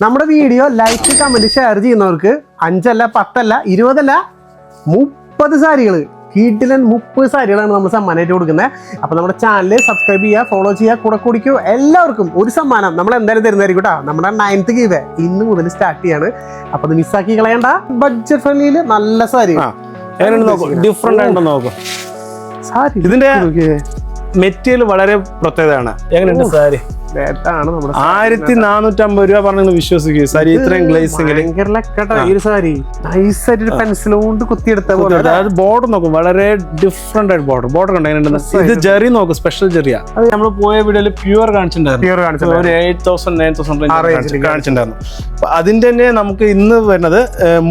നമ്മുടെ video like comment share ചെയ്യുന്നവർക്ക് 5 അല്ല 10 അല്ല 20 അല്ല 30 സാരികൾ കീട്ടിലൻ 30 സാരികളാണ് നമ്മൾ സമ്മാനമായിട്ട് കൊടുക്കുന്നത്. അപ്പോൾ നമ്മുടെ ചാനൽ സബ്സ്ക്രൈബ് ചെയ്യുക, ഫോളോ ചെയ്യുക, കൂടെ കുടിക്കൂ. എല്ലാവർക്കും ഒരു സമ്മാനം നമ്മൾ എന്തായാലും തരുന്നതായിരിക്കും കേട്ടോ. നമ്മുടെ 9th ഗീവ് ഇന്ന് മുതൽ സ്റ്റാർട്ട് ചെയ്യാണ്. അപ്പോൾ അത് മിസ്സാക്കി കളയണ്ട. ബഡ്ജറ്റ് ഫ്രണ്ട്ലിയിൽ നല്ല സാരി ഡിഫറെന്റ് ആയിട്ട് നോക്കും. ഇതിന്റെ മെറ്റീരിയൽ വളരെ പ്രത്യേകതയാണ്. എങ്ങനെയുണ്ട് സാരി? 1450 രൂപ പറഞ്ഞു വിശ്വസിക്കുക. സാരി ഇത്രയും ഗ്ലേസിംഗ് പെൻസിൽ കൊണ്ട് കുത്തിയെടുത്ത ബോർഡർ നോക്കും, വളരെ ഡിഫറെന്റ് ആയിട്ട് ബോർഡർ കണ്ടു. ഇത് ജെറി നോക്കും, സ്പെഷ്യൽ ജെറിയാ. അത് നമ്മൾ പോയ വീഡിയോയിൽ പ്യൂർ കാണിച്ചിട്ടുണ്ടായിരുന്നു. ഒരു 8000 9000 കാണിച്ചിട്ടുണ്ടായിരുന്നു. അതിന്റെ തന്നെ നമുക്ക് ഇന്ന് വരുന്നത്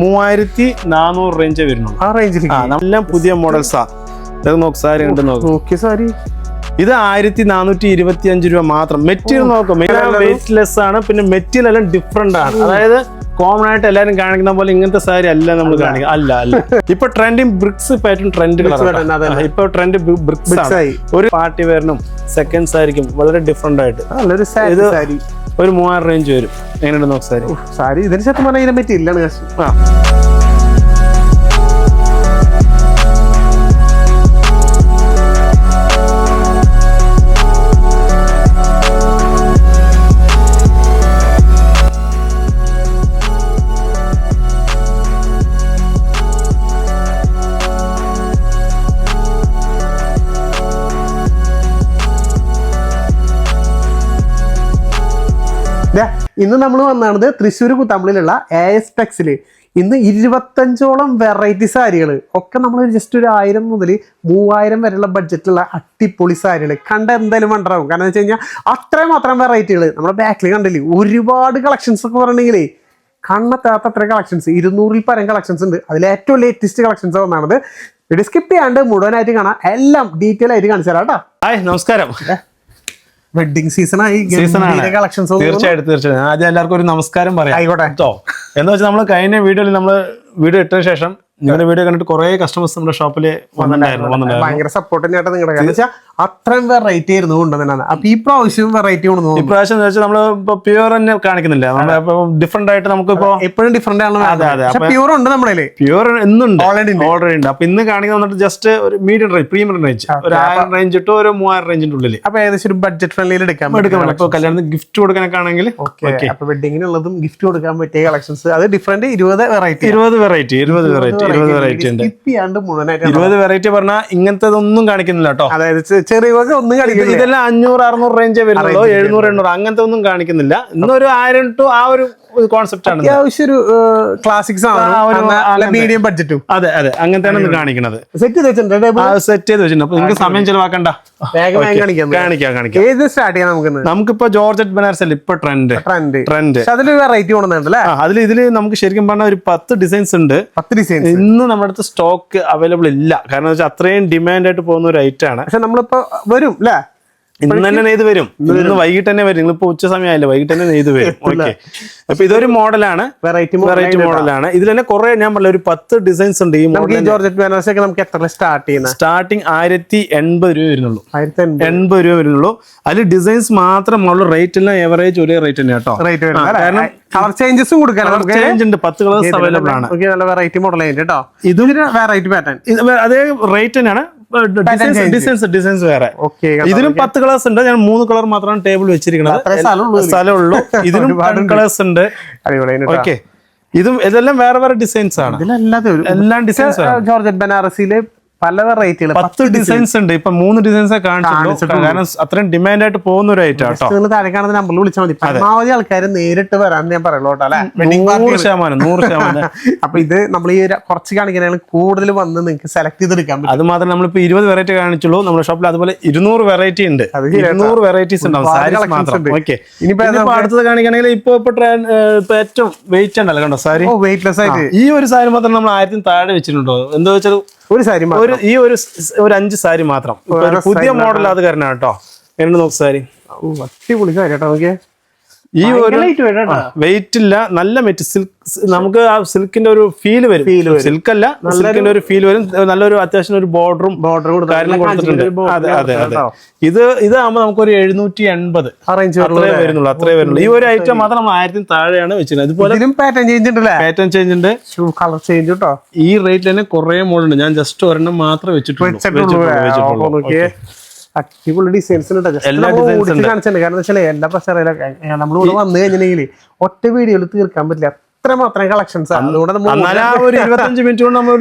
3400 റേഞ്ച് വരുന്നുള്ളൂ. ആ റേഞ്ചിൽ നല്ല പുതിയ മോഡൽസാ. ഇത് നോക്ക്, സാരി കണ്ട് നോക്കും. സാരി ഇത് 1425 രൂപ മാത്രം. മെറ്റീരിയൽ നോക്കും, വെയിറ്റ്ലെസ് ആണ്. പിന്നെ മെറ്റീരിയൽ എല്ലാം ഡിഫറെന്റ് ആണ്. അതായത് കോമൺ ആയിട്ട് എല്ലാവരും കാണിക്കുന്ന പോലെ ഇങ്ങനത്തെ സാരി അല്ല നമ്മൾ കാണിക്കുക. അല്ല ഇപ്പൊ trending bricks pattern trend colour. ഇപ്പൊ ട്രെൻഡ് ബ്രിക്സ് ആണ്. ഒരു പാർട്ടി വെയറിനും സെക്കൻഡ് സാരിക്കും വളരെ ഡിഫറെന്റ് ആയിട്ട് ഇത് ഒരു 3000 റേഞ്ച് വരും. എങ്ങനെയുണ്ട് നോക്ക് സാരി. സാരി ഇതിന് ശതം പറഞ്ഞാൽ ഇതിനെ മെറ്റീരിയലാണ്. ഇന്ന് നമ്മൾ വന്നാണത് തൃശ്ശൂർ കുത്താമ്പളിയിലുള്ള ASPEX. ഇന്ന് 25ഓളം വെറൈറ്റി സാരികൾ ഒക്കെ നമ്മൾ ജസ്റ്റ് ഒരു 1000 മുതൽ 3000 വരെയുള്ള ബഡ്ജറ്റിലുള്ള അടിപൊളി സാരികൾ കണ്ട എന്തായാലും വണ്ടറാവും. കാരണം എന്ന് വെച്ച് കഴിഞ്ഞാൽ അത്രയും വെറൈറ്റികൾ നമ്മുടെ ബാക്കിൽ കണ്ടില്ലേ. ഒരുപാട് കളക്ഷൻസ് ഒക്കെ പറഞ്ഞെങ്കിലേ കണ്ണെത്താത്ത അത്ര കളക്ഷൻസ്, 200-ൽ പരം കളക്ഷൻസ് ഉണ്ട്. അതിൽ ഏറ്റവും ലേറ്റസ്റ്റ് കളക്ഷൻസ് വന്നാണത്. വീഡിയോ സ്കിപ്പ് ചെയ്യാണ്ട് മുഴുവനായിട്ട് കാണാം. എല്ലാം ഡീറ്റെയിൽ ആയിട്ട് കാണിച്ചു തരാം കേട്ടോ. ഹായ്, നമസ്കാരം. വെഡിങ് സീസൺ ആയി. കളക്ഷൻസ് തീർച്ചയായിട്ടും ആദ്യം എല്ലാവർക്കും ഒരു നമസ്കാരം പറയാം. ആയിക്കോട്ടെ. എന്താ വെച്ചാൽ നമ്മൾ കഴിഞ്ഞ വീഡിയോയിൽ വീഡിയോ ഇട്ടതിന് ശേഷം നിങ്ങളുടെ വീഡിയോ കണ്ടിട്ട് കുറെ കസ്റ്റമേഴ്സ് നമ്മുടെ ഷോപ്പിൽ വന്നിട്ടുണ്ടായിരുന്നു. ഭയങ്കര സപ്പോർട്ട് തന്നെയായിട്ട് നിങ്ങളുടെ വെച്ചാൽ അത്രയും വെറൈറ്റി ആയിരുന്നു കൊണ്ടുവന്നാണ്. അപ്പൊ ഈ പ്രാവശ്യം വെറൈറ്റി കൊണ്ടുവന്നു. ഇപ്രാവശ്യം എന്ന് വെച്ചാൽ നമ്മള് ഇപ്പൊ പ്യൂർ തന്നെ കാണിക്കുന്നില്ല. ഡിഫറെന്റ് ആയിട്ട് നമുക്ക് ഇപ്പൊ എപ്പോഴും ഡിഫറെന്റ് ആണ്. പ്യൂർ ഉണ്ട് നമ്മുടെ പ്യൂർ ഇന്നുണ്ട്, ഓൾറെഡി ഉണ്ട്. അപ്പൊ ഇന്ന് കാണിക്കുന്ന വന്നിട്ട് ജസ്റ്റ് ഒരു മീഡിയം റേഞ്ച്, പ്രീമിയം റേഞ്ച്, ഒരു 1000 റേഞ്ച് ഇട്ടോ ഒരു 3000 റേഞ്ചിന്റെ ഉള്ളിൽ. അപ്പൊ ഏകദേശം ഒരു ബഡ്ജറ്റ് ഫ്രണ്ട്ലിയിൽ എടുക്കാം. ഇപ്പൊ കല്യാണത്തിന് ഗിഫ്റ്റ് കൊടുക്കാനൊക്കെ ആണെങ്കിൽ അപ്പൊ വെഡിങ്ങിനുള്ളതും ഗിഫ്റ്റ് കൊടുക്കാൻ പറ്റിയ കളക്ഷൻസ് അത് ഡിഫറെന്റ് 20 വെറൈറ്റി ഉണ്ട്. 20 വെറൈറ്റി പറഞ്ഞാൽ ഇങ്ങനത്തെ കാണിക്കുന്നില്ല കേട്ടോ. അതായത് ചെറിയ ഒന്നും ഇതെല്ലാം 500-600 റേഞ്ചേ വരുന്നുള്ളൂ. 700-800 അങ്ങനത്തെ ഒന്നും കാണിക്കുന്നില്ല. ഇന്നൊരു 1000 ടു ആ ഒരു കോൺസെപ്റ്റ് ആണ്. അത്യാവശ്യം ഒരു ക്ലാസിക്സ് മീഡിയം ബഡ്ജറ്റും. അതെ അങ്ങനത്തെയാണ് കാണിക്കുന്നത്. സെറ്റ് ചെയ്ത് വെച്ചിട്ടുണ്ട്. അപ്പൊ നിങ്ങൾക്ക് സമയം ചെലവാക്കണ്ട, ഏത് സ്റ്റാർട്ട് ചെയ്യാം? നമുക്കിപ്പോ ജോർജറ്റ് ബനാറസ് അല്ലേ ഇപ്പൊ ട്രെൻഡ്. അതിൽ വെറൈറ്റി കൊണ്ടുവന്നിട്ടുണ്ടല്ലേ. ഇതില് നമുക്ക് ശരിക്കും പറഞ്ഞാൽ ഒരു 10 ഡിസൈൻസ് ഉണ്ട്. 10 ഡിസൈൻസ് ഇന്ന് നമ്മുടെ അടുത്ത് സ്റ്റോക്ക് അവൈലബിൾ ഇല്ല. കാരണം വെച്ചാൽ അത്രയും ഡിമാൻഡ് ആയിട്ട് പോകുന്ന ഒരു ഐറ്റം ആണ്. പക്ഷെ നമ്മളിപ്പോ വരും അല്ലേ, ഇന്ന് തന്നെ നെയ്ത് വരും. ഇന്ന് വൈകിട്ട് തന്നെ വരും. നിങ്ങളിപ്പോ ഉച്ച സമയമായില്ലേ, വൈകിട്ട് തന്നെ നെയ്ത് വരും. ഓക്കെ, അപ്പൊ ഇതൊരു മോഡലാണ്, വെറൈറ്റി മോഡലാണ്. ഇതിൽ തന്നെ കുറെ ഞാൻ പറഞ്ഞ ഒരു 10 ഡിസൈൻസ് ഉണ്ട്. ഈ മോഡൽ ജോർജറ്റ് ബനാറസ് ഒക്കെ നമുക്ക് എത്ര സ്റ്റാർട്ടിങ് 1080 രൂപ വരുന്നുള്ളൂ. 80 രൂപ വരുന്നുള്ളൂ. അതിൽ ഡിസൈൻസ് മാത്രം റേറ്റ് എല്ലാം എവറേജ് ഒരേ റേറ്റ് തന്നെ കേട്ടോ. കാരണം കളർ ചേഞ്ചസും കൊടുക്കാൻ ചേഞ്ച് ഉണ്ട്. 10 കളേഴ്സ് അവൈലബിൾ ആണ്. വെറൈറ്റി മോഡൽ കേട്ടോ. ഇതൊരു വെറൈറ്റി പാറ്റേൺ അതേ റേറ്റ് തന്നെയാണ്. ഡിസൈൻസ് വേറെ. ഇതിലും 10 കളേഴ്സ് ഉണ്ട്. ഞാൻ 3 കളർ മാത്രമാണ് ടേബിൾ വെച്ചിരിക്കുന്നത്. സ്ഥലമുള്ളൂ. ഇതിലും 10 കളേഴ്സ് ഉണ്ട്. ഓക്കെ, ഇതെല്ലാം വേറെ ഡിസൈൻസ് ആണ്. എല്ലാം ഡിസൈൻസ്. ജോർജറ്റ് ബനാറസിലെ പല വെറൈറ്റികൾ 10 ഡിസൈൻസ് ഉണ്ട്. ഇപ്പൊ 3 ഡിസൈൻസ് കാണിച്ചിട്ടുള്ളൂ. കാരണം അത്രയും ഡിമാൻഡ് ആയിട്ട് പോകുന്ന ഒരു ഐറ്റം കേട്ടോ. താഴെ കാണുന്ന നമ്പറിൽ വിളിച്ചാൽ മതി. പരമാവധി ആൾക്കാർ നേരിട്ട് വരാൻ ഞാൻ പറയുള്ളൂ കേട്ടോ. 100%. അപ്പൊ ഇത് നമ്മൾ ഈ കുറച്ച് കാണിക്കുന്നതിന് കൂടുതൽ വന്ന് നിങ്ങൾക്ക് സെലക്ട് ചെയ്തെടുക്കാൻ പറ്റും. അത് മാത്രം നമ്മളിപ്പോ 20 വെറൈറ്റി കാണിച്ചുള്ളൂ നമ്മുടെ ഷോപ്പിൽ. അതുപോലെ 200 വെറൈറ്റി ഉണ്ട്. 200 വെറൈറ്റീസ് ഉണ്ടാവും സാരീസ് മാത്രം. ഓക്കെ, ഇനിയിപ്പോ അടുത്തത് കാണിക്കുകയാണെങ്കിൽ ഇപ്പൊ ഏറ്റവും വെയിറ്റ് ഉണ്ടല്ലോ കണ്ടോ സാരി. വെയിറ്റ്ലെസ് ആയിട്ട് ഈ ഒരു സാരി മാത്രം നമ്മൾ 1000 താഴെ വെച്ചിട്ടുണ്ടോ. എന്താ വെച്ചാൽ ഒരു സാരി ഈ ഒരു 5 സാരി മാത്രം. പുതിയ മോഡൽ അത് കാരണം കേട്ടോ. എന്നെ നോക്ക് സാരി. അടിപൊളി സാരി കേട്ടോ. നോക്കിയേ, ഈ ഒരു ലൈറ്റ് വേണ്ട വെയിറ്റ് ഇല്ല, നല്ല നമുക്ക് ആ സിൽക്കിന്റെ ഒരു ഫീല് വരും. സിൽക്ക് അല്ല, സിൽക്കിന്റെ ഒരു ഫീൽ വരും. നല്ലൊരു അത്യാവശ്യം ഒരു ബോർഡറും കാര്യങ്ങളും കൊടുത്തിട്ടുണ്ട്. അതെ അതെ അതെ. ഇതാകുമ്പോൾ നമുക്കൊരു 780 അത്രേ വരുന്നുള്ളൂ. ഈ ഒരു ഐറ്റം മാത്രം 1000 താഴെയാണ് വെച്ചിരുന്നത്. ഇതുപോലെ പാറ്റേൺ ചേഞ്ച് ഉണ്ട്, പാറ്റേൺ ചേഞ്ച് ഉണ്ട്, കളർ ചേഞ്ച് കേട്ടോ. ഈ റേറ്റിൽ തന്നെ കുറെ മോഡലുണ്ട്. ഞാൻ ജസ്റ്റ് ഒരെണ്ണം മാത്രമേ വെച്ചിട്ടുള്ളൂ. അടിപൊളി ഡിസൈൻസ് കാണിച്ചിട്ടുണ്ട്. കാരണം വെച്ചാൽ എല്ലാ പ്രശ്നം നമ്മളിവിടെ വന്നു കഴിഞ്ഞിട്ടുണ്ടെങ്കിൽ ഒറ്റ വീഡിയോയിൽ തീർക്കാൻ പറ്റില്ല, അത്രമാത്രം കളക്ഷൻസ്. അതുകൊണ്ട് 25 മിനിറ്റ് കൊണ്ട് നമ്മൾ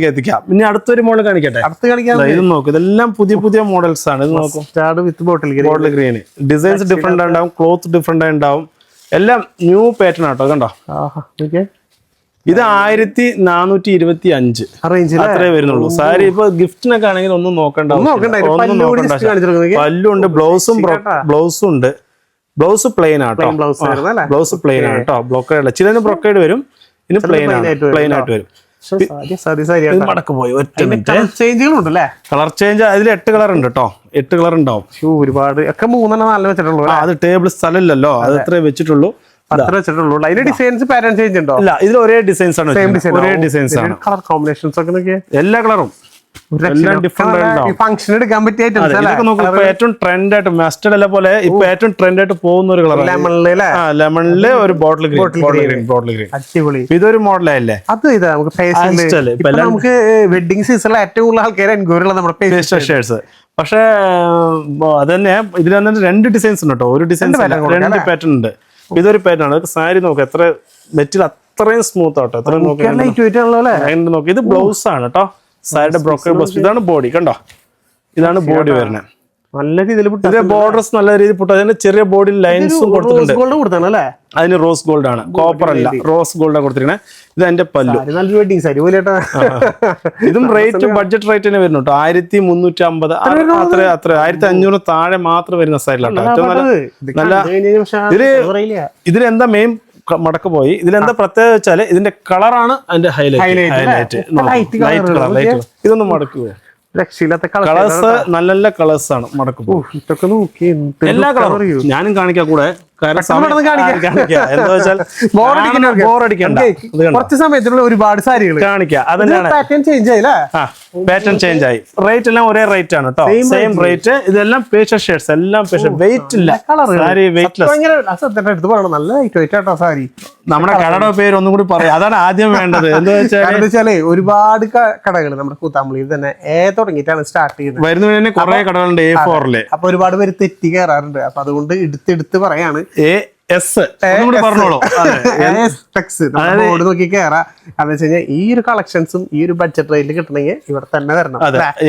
എത്തിക്കാം. ഇനി അടുത്തൊരു മോഡൽ കാണിക്കട്ടെ. അടുത്ത് കാണിക്കാം. ഇത് നോക്കും, ഇതെല്ലാം പുതിയ മോഡൽസ് ആണ്. ഇത് നോക്കും, വിത്ത് ബോട്ടിൽ ഗ്രീൻ. ഡിസൈൻസ് ഡിഫറെന്റ് ഉണ്ടാവും, ക്ലോത്ത് ഡിഫറെന്റ് ഉണ്ടാവും, എല്ലാം ന്യൂ പാറ്റേൺ ആട്ടോ. കണ്ടോ, ഇത് 1425 അത്രേ വരുന്നുള്ളൂ. സാരി ഇപ്പൊ ഗിഫ്റ്റിനൊക്കെ ആണെങ്കിൽ ഒന്നും നോക്കണ്ട, പല്ലുണ്ട്, ബ്ലൗസും ഉണ്ട്. ബ്ലൗസ് പ്ലെയിൻ ആട്ടോ, ബ്ലൗസ് പ്ലെയിൻ ആട്ടോ, ബ്ലോക്കേഡ്. ചിലന് ബ്രോക്കേഡ് വരും, ഇനി പ്ലെയിൻ ആയിട്ട് വരും. മടക്ക് പോയി ഒറ്റ മിനിറ്റ്. കളർ ചേഞ്ച് അതിൽ 8 കളർ ഉണ്ട് കേട്ടോ, 8 കളർ ഉണ്ടാവും. ഒരുപാട് ഒക്കെ 3 4 വെച്ചിട്ടുള്ളൂ. അത് ടേബിൾ സ്ഥലമില്ലല്ലോ, അത് അത്രേ വെച്ചിട്ടുള്ളൂ. ഡിസൈൻസ് പാറ്റേൺ ചേഞ്ച് ഉണ്ടോ? ഇല്ല, ഇതിൽ ഒരേ ഡിസൈൻസ് ആണ്, ഒരേ ഡിസൈൻസ് ആണ്. കളർ കോമ്പിനേഷൻസ് ഒക്കെ എല്ലാ കളറും ഫംഗ്ഷൻ എടുക്കാൻ പറ്റിയ ഏറ്റവും ട്രെൻഡ് ആയിട്ട് മസ്റ്റർഡ് അല്ല പോലെ ഇപ്പൊ ഏറ്റവും ട്രെൻഡ് ആയിട്ട് പോകുന്ന ഒരു കളർ ലെമണില് ഒരു ബോട്ടിൽ ഗ്രീൻ. അടിപൊളി. ഇതൊരു മോഡലല്ലേ? അത് ഇതാ നമുക്ക് വെഡിങ് സീസണിൽ ഏറ്റവും കൂടുതൽ ആൾക്കാർ എൻക്വയറി ഉള്ളത് നമ്മുടെ പേസ്റ്റൽ ഷെയ്ഡ്സ്. പക്ഷേ അത് തന്നെ ഇതിൽ വന്നിട്ട് 2 ഡിസൈൻസ് ഉണ്ട് കേട്ടോ. ഒരു ഡിസൈൻ 2 പാറ്റേൺ ഉണ്ട്. ഇതൊരു പാറ്റേൺ ആണ്. സാരി നോക്കുക, എത്ര മെറ്റീരിയൽ അത്രയും സ്മൂത്ത് ആട്ടോ, എത്രയും നോക്കി. ഇത് ബ്ലൗസ് ആണ് കേട്ടോ, സാരിയുടെ ബ്രോക്കർ ബ്ലൗസ്. ഇതാണ് ബോഡി, കണ്ടോ, ഇതാണ് ബോഡി വരുന്നത്. നല്ല രീതിയിൽ ബോർഡേഴ്സ് നല്ല രീതിയിൽ പൊട്ടും. അതിന് ചെറിയ ബോഡി ലൈൻസും കൊടുത്തിട്ടുണ്ട്. അതിന് റോസ് ഗോൾഡ് ആണ്, കോപ്പർ അല്ല, റോസ് ഗോൾഡ് ആണ് കൊടുത്തിരിക്കുന്നത്. ഇത് എന്റെ പല്ലു. ഇതും റേറ്റ് ബഡ്ജറ്റ് റേറ്റ് തന്നെ വരുന്നു കേട്ടോ. 1350 അത്ര 1500 താഴെ മാത്രം വരുന്ന സൈഡിലാണ് ഏറ്റവും നല്ല. ഇതിലെന്താ മെയിൻ മടക്ക് പോയി, ഇതിലെന്താ പ്രത്യേകത വെച്ചാല് ഇതിന്റെ കളറാണ് അതിന്റെ ഹൈലൈറ്റ്. ഇതൊന്നും മടക്കുക, കളേഴ്സ് നല്ല കളേഴ്സ് ആണ്. മടക്ക് എല്ലാ കളറും ഞാനും കാണിക്കാം കൂടെ. കുറച്ച് സമയത്തുള്ള ഒരുപാട് സാരികൾ കാണിക്കാം. അതെല്ലാം പാറ്റേൺ ചേഞ്ച് ആയി. റേറ്റ് എല്ലാം ഒരേ റേറ്റ് ആണ് കേട്ടോ, സെയിം റേറ്റ്. ഇതെല്ലാം പേസ്റ്റൽ ഷെയ്ഡ്സ്, എല്ലാം വെയിറ്റ് ഇല്ല. സാരി വെയിറ്റ്ലെസ്. നല്ല വെയിറ്റ് ആട്ടോ സാരി. നമ്മുടെ കടയുടെ പേര് ഒന്നും കൂടി പറയാം, അതാണ് ആദ്യം വേണ്ടത്. എന്താ വെച്ചാല് ഒരുപാട് കടകൾ നമ്മുടെ കൂത്താമ്പള്ളിയിൽ തന്നെ തുടങ്ങിയിട്ടാണ് സ്റ്റാർട്ട് ചെയ്യുന്നത്. വരുന്നതിന് തന്നെ കുറെ കടകളുണ്ട് A4 അപ്പൊ ഒരുപാട് പേര് തെറ്റി കയറാറുണ്ട്. അപ്പൊ അതുകൊണ്ട് എടുത്ത് പറയാണ് പറഞ്ഞോളൂ. ബോർഡ് നോക്കി കയറാം. എന്ന് വെച്ച് കഴിഞ്ഞാൽ ഈ ഒരു കളക്ഷൻസും ഈ ഒരു ബഡ്ജറ്റ് റേറ്റിൽ കിട്ടണമെങ്കിൽ ഇവിടെ തന്നെ വരണം.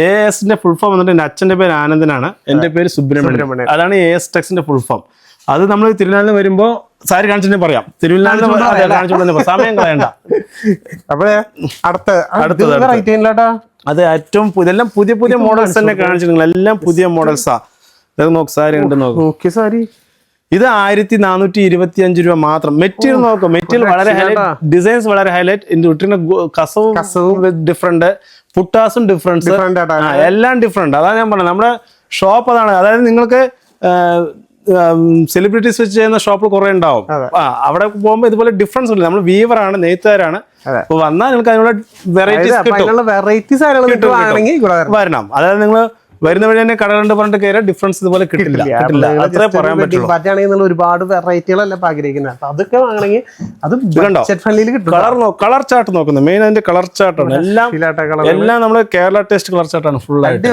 ASന്റെ ഫുൾ ഫോം വന്നിട്ട് എന്റെ അച്ഛന്റെ പേര് ആനന്ദനാണ്, എന്റെ പേര് സുബ്രഹ്മണ്യൻ. അതാണ് AS ടെക്സിന്റെ ഫുൾ ഫോം. അത് നമ്മൾ തിരുവനന്തപുരം വരുമ്പോ സാരി കാണിച്ചിട്ട് പറയാം. തിരുവനന്തപുരം സമയം കളയണ്ട. അപ്പൊ അടുത്ത അത് ഏറ്റവും ഇതെല്ലാം പുതിയ മോഡൽസ് തന്നെ കാണിച്ചിട്ടുണ്ട്. എല്ലാം പുതിയ മോഡൽസാ. നോക്ക്, സാരി ഉണ്ട് നോക്ക്. സാരി ഇത് 1425 രൂപ മാത്രം. മെറ്റീരിയൽ നോക്കും, മെറ്റീരിയൽ വളരെ ഹൈലൈറ്റ്, ഡിസൈൻസ് വളരെ ഹൈലൈറ്റ്. ഇതിന്റെ കസവും ഡിഫറെന്റ്, പുട്ടാസും ഡിഫറൻസ്, എല്ലാം ഡിഫറെന്റ്. അതാണ് ഞാൻ പറഞ്ഞത്, നമ്മുടെ ഷോപ്പ് അതാണ്. അതായത് നിങ്ങൾക്ക് സെലിബ്രിറ്റീസ് വെച്ച് ചെയ്യുന്ന ഷോപ്പിൽ കുറെ ഉണ്ടാവും. അവിടെ പോകുമ്പോൾ ഇതുപോലെ ഡിഫറൻസ് ഉണ്ട്. നമ്മൾ വീവറാണ്, നെയ്ത്തുകാരാണ്. അപ്പൊ വന്നാൽ നിങ്ങൾക്ക് അതിനുള്ള വെറൈറ്റീസ് വരണം. അതായത് നിങ്ങൾ വരുന്ന വഴി തന്നെ കടകളുണ്ട് പറഞ്ഞിട്ട് കയറിയാൽ ഡിഫറൻസ് ഇതുപോലെ കിട്ടില്ല. അത്രേ പറയാൻ പറ്റുള്ളൂ. ഒരുപാട് വെറൈറ്റികളല്ല ആഗ്രഹിക്കുന്നത്. അതൊക്കെ വാങ്ങണമെങ്കിൽ അത് കളർ ചാർട്ട് നോക്കുന്നത് മെയിൻ. അതിന്റെ കളർ ചാർട്ടാണ് എല്ലാം നമ്മള് കേരള ടേസ്റ്റ് കളർ ചാർട്ടാണ് ഫുൾ ആയിട്ട്.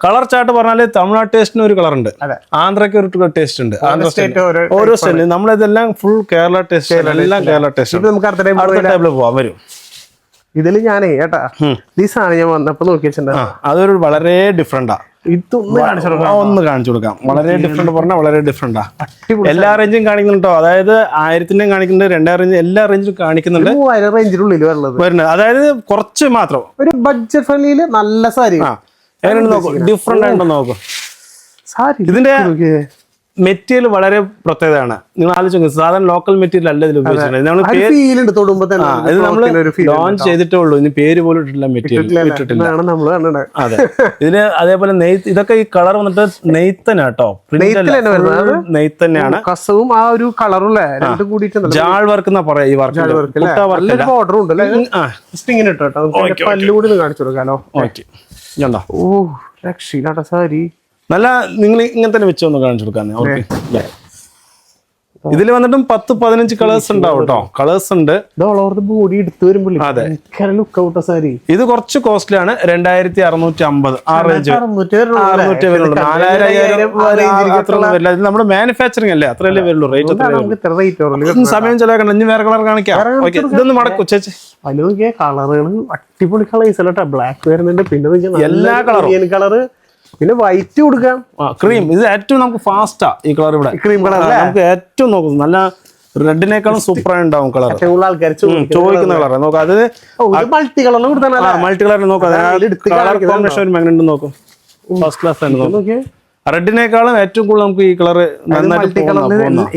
കളർ ചാർട്ട് പറഞ്ഞാല് തമിഴ്നാട് ടേസ്റ്റിന് ഒരു കളർ ഉണ്ട്, ആന്ധ്രയ്ക്ക് ഒരു ടേസ്റ്റ് ഉണ്ട്. ഓരോ സ്റ്റേറ്റ് നമ്മളിതെല്ലാം ഫുൾ കേരള ടേസ്റ്റ്, എല്ലാം കേരള ടേസ്റ്റ്. നമുക്ക് അടുത്ത ടൈമിൽ പോവാൻ വരും. ഇതില് ഞാനേ ഈ സാധനം ഞാൻ വന്നപ്പോ നോക്കി വെച്ചിട്ടുണ്ടാ, അതൊരു വളരെ ഡിഫറെന്റാ. ഒന്ന് കാണിച്ചു കൊടുക്കാം. വളരെ ഡിഫറെന്റ് പറഞ്ഞാൽ വളരെ ഡിഫറെന്റാ. എല്ലാ റേഞ്ചും കാണിക്കുന്നുണ്ടോ? അതായത് 1000 കാണിക്കുന്നുണ്ട്, 2000, എല്ലാ റേഞ്ചും കാണിക്കുന്നുണ്ട്. 3000 റേഞ്ചിനുള്ളിൽ വരുന്നത്. അതായത് കുറച്ച് മാത്രം ഒരു ബഡ്ജറ്റ് ഫ്രണ്ട്ലിയില് നല്ല സാരി. എങ്ങനെ നോക്കും, ഡിഫറെന്റ് ആയിട്ടോ നോക്കും. സാരി ഇതിന്റെ മെറ്റീരിയൽ വളരെ പ്രത്യേകതയാണ്. നിങ്ങൾ ആലോചിച്ച് സാധാരണ ലോക്കൽ മെറ്റീരിയൽ അല്ല ഇതിൽ ഉപയോഗിച്ചിട്ടുണ്ട്. നമ്മൾ ഫീൽ ഉണ്ട് തൊടുമ്പോ തന്നെ ഇത് നമ്മൾ ലോഞ്ച് ചെയ്തിട്ടേ ഉള്ളൂ. ഇനി പേര് പോലും ഇട്ടിട്ടില്ല, മെറ്റീരിയൽ ഇട്ടിട്ടില്ല. അതെ, ഇതിന് അതേപോലെ ഇതൊക്കെ ഈ കളർ വന്നിട്ട് നെയ്ത്തനാട്ടോ, നെയ്ത്ത് തന്നെയാണ്. കസവും ആ ഒരു കളറും രണ്ടും കൂടിയിട്ട് ജാൾ വർക്ക് എന്നാ പറയാ. ഈ വർക്ക് ബോർഡർ ഉണ്ട് ഇങ്ങനെ ഇട്ടോ പല്ലുകൂടി കാണിച്ചു കൊടുക്കാലോ. ഓക്കെ, ഓ രക്ഷയിലാട്ടോ സാരി. നല്ല നിങ്ങൾ ഇങ്ങനെ തന്നെ വെച്ചൊന്ന് കാണിച്ചു കൊടുക്കാൻ. ഓക്കെ, ഇതിൽ വന്നിട്ടും 10-15 കളേഴ്സ് ഉണ്ടാവും കേട്ടോ. കളേഴ്സ് ഉണ്ട്. ബോഡി എടുത്തു വരുമ്പോൾ അതെ, ലുക്ക് സാരി. ഇത് കുറച്ച് കോസ്റ്റ്ലി ആണ്. 2650 ആ റേഞ്ച്, 600 വരുള്ളൂ. 4000 ഇത് നമ്മുടെ മാനുഫാക്ചറിംഗ് അല്ലേ, അത്രയല്ലേ വരുള്ളൂ. റേറ്റ് സമയം ചെലവാക്കണ്ട. ഇനി വേറെ കളർ കാണിക്കാം. ഓക്കെ, ഇതൊന്ന് മടക്കു ചേച്ചി. അതിൽ നോക്കിയ കളറുകൾ അടിപൊളി കളേഴ്സ് അല്ലേട്ടാ. ബ്ലാക്ക് വരുന്നുണ്ട്, പിന്നെ എല്ലാ കളറും കളറ്, പിന്നെ വൈറ്റ് കൊടുക്കാം. ക്രീം, ഇത് ഏറ്റവും നമുക്ക് ഫാസ്റ്റാ ഈ കളർ. ഇവിടെ ക്രീം കളർ നമുക്ക് ഏറ്റവും നോക്കുന്നത് നല്ല റെഡിനേക്കാളും സൂപ്പറായി ഉണ്ടാവും കളർ. ആൾക്കാർ ചോദിക്കുന്ന കളർ നോക്കാം. അത് മൾട്ടി കളറിലും മൾട്ടി കളർ നോക്കാം. കോമ്പിനേഷൻ ഒരു മാഗ്നറ്റ് നോക്കും, ഫസ്റ്റ് ക്ലാസ് ആണ്. റെഡിനേക്കാളും ഏറ്റവും കൂടുതൽ നമുക്ക് ഈ കളർ നന്നായിട്ട്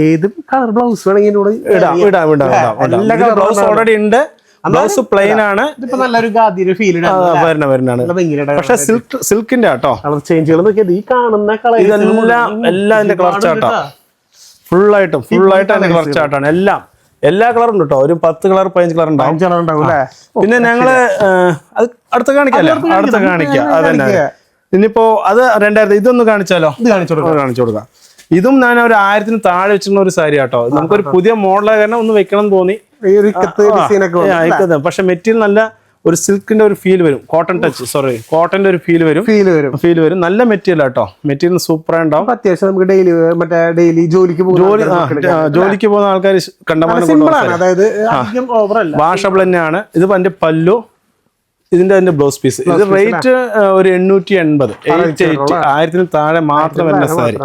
ഏത് കളർ ബ്ലൗസ് വേണമെങ്കിൽ ഇടാം. ബ്ലൗസ് ഓൾറെഡി ഉണ്ട്. ബ്ലൗസ് പ്ലെയിൻ ആണ്. നല്ലൊരു വരുന്നതാണ്. പക്ഷെ സിൽക്കിന്റെ ആട്ടോ കളർ ചേഞ്ചുകൾ ഈ കാണുന്ന കളർ എല്ലാം അതിന്റെ കളർ ചാട്ടാ. ഫുള്ളായിട്ട് അതിന്റെ കളർ ചാട്ടാണ്. എല്ലാ കളറും ഉണ്ട് കേട്ടോ. ഒരു 10 കളർ 15 കളർ ഉണ്ടാവും. പിന്നെ ഞങ്ങള് അത് അടുത്ത കാണിക്കാം. അതന്നെ. ഇനിയിപ്പോ അത് 2000 ഇതൊന്ന് കാണിച്ചാലോ? കാണിച്ചു കൊടുക്കാം. ഇതും ഞാൻ ഒരു 1000-ന് താഴെ വെച്ചിരുന്ന ഒരു സാരി ആട്ടോ. നമുക്കൊരു പുതിയ മോഡലായ കാരണം ഒന്ന് വെക്കണം തോന്നി. പക്ഷെ മെറ്റീരിയൽ നല്ല ഒരു സിൽക്കിന്റെ ഒരു ഫീൽ വരും. കോട്ടന്റെ ഒരു ഫീൽ വരും. നല്ല മെറ്റീരിയൽ ആട്ടോ. മെറ്റീരിയൽ സൂപ്പർ ഉണ്ടാവും. അത്യാവശ്യം നമുക്ക് ഡെയിലി ജോലിക്ക് പോകുന്ന ആൾക്കാർ കണ്ടമാനം വാഷബിൾ തന്നെയാണ്. ഇത് എന്റെ പല്ലു, ഇതിന്റെ ബ്ലൗസ് പീസ്. ഇത് റേറ്റ് ഒരു 880, 1000-ന് താഴെ മാത്രം വരുന്ന സാരി.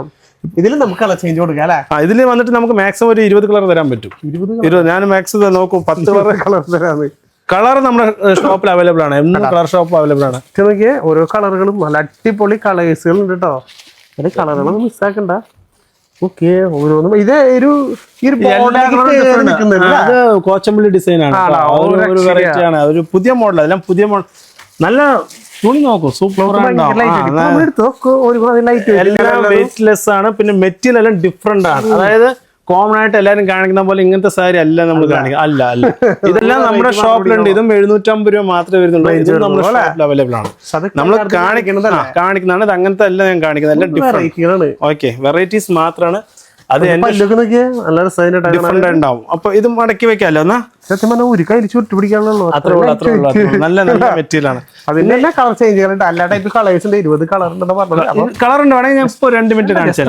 ഇതിൽ നമുക്ക് കളർ ചേഞ്ച് കൊടുക്കാം അല്ലേ? ഇതിൽ വന്നിട്ട് നമുക്ക് മാക്സിമം ഒരു 20 കളർ തരാൻ പറ്റും. 20 ഞാൻ മാക്സിമം നോക്കും. 10 കളർ തരാന്ന്. കളർ നമ്മുടെ ഷോപ്പിൽ അവൈലബിൾ ആണ്. കളർ ഷോപ്പ് അവൈലബിൾ ആണ്. നോക്കിയേ ഓരോ കളറുകളും നല്ല അടിപൊളി കളേഴ്സുകൾ ഉണ്ട് കേട്ടോ. അതിന്റെ കളറുകളൊന്നും മിസ്സാക്കണ്ട. ഓക്കെ, ഓരോന്നും ഇത് കോച്ചമ്പള്ളി ഡിസൈൻ ആണ്. ഒരു വെറൈറ്റി ആണ്. ഒരു പുതിയ മോഡൽ. എല്ലാം പുതിയ മോഡൽ. നല്ല തുണി നോക്കും, സൂപ്പർ. എല്ലാം വെയിറ്റ്ലെസ് ആണ്. പിന്നെ മെറ്റീരിയൽ എല്ലാം ഡിഫറെന്റ് ആണ്. അതായത് കോമൺ ആയിട്ട് എല്ലാവരും കാണിക്കുന്ന പോലെ ഇങ്ങനത്തെ സാരി അല്ല നമ്മൾ കാണിക്കുക. അല്ല ഇതെല്ലാം നമ്മുടെ ഷോപ്പിലുണ്ട്. ഇതും 750 രൂപ മാത്രമേ വരുന്നുള്ളൂ. ഇതും നമ്മുടെ ഷോപ്പിൽ അവൈലബിൾ ആണ്. നമ്മൾ കാണിക്കുന്നതാണ്. ഇത് അങ്ങനത്തെ അല്ല ഞാൻ കാണിക്കുന്നത്. എല്ലാം ഡിഫറെന്റ്. ഓക്കെ, വെറൈറ്റീസ് മാത്രമാണ്. അത് ഡിഫറെന്റ് ഉണ്ടാവും. അപ്പൊ ഇത് മടക്കി വെക്കാമല്ലോ. എന്നാ സത്യം പറഞ്ഞാൽ ഒരു കയ്യിൽ ചുരുട്ടി പിടിക്കാനുള്ളൂ. അത്രേ ഉള്ളൂ. നല്ല മെറ്റീരിയൽ ആണ്. അതിന്റെ കളർ ചേഞ്ച് ചെയ്യാനുണ്ട്. എല്ലാ ടൈപ്പ് കളേഴ്സ് ഉണ്ട്. 20 കളർ ഉണ്ടെന്ന് പറഞ്ഞത്. കളർ ഉണ്ട്. വേണമെങ്കിൽ ഞാൻ ഇപ്പൊ 2 മിനിറ്റ് കാണിച്ചു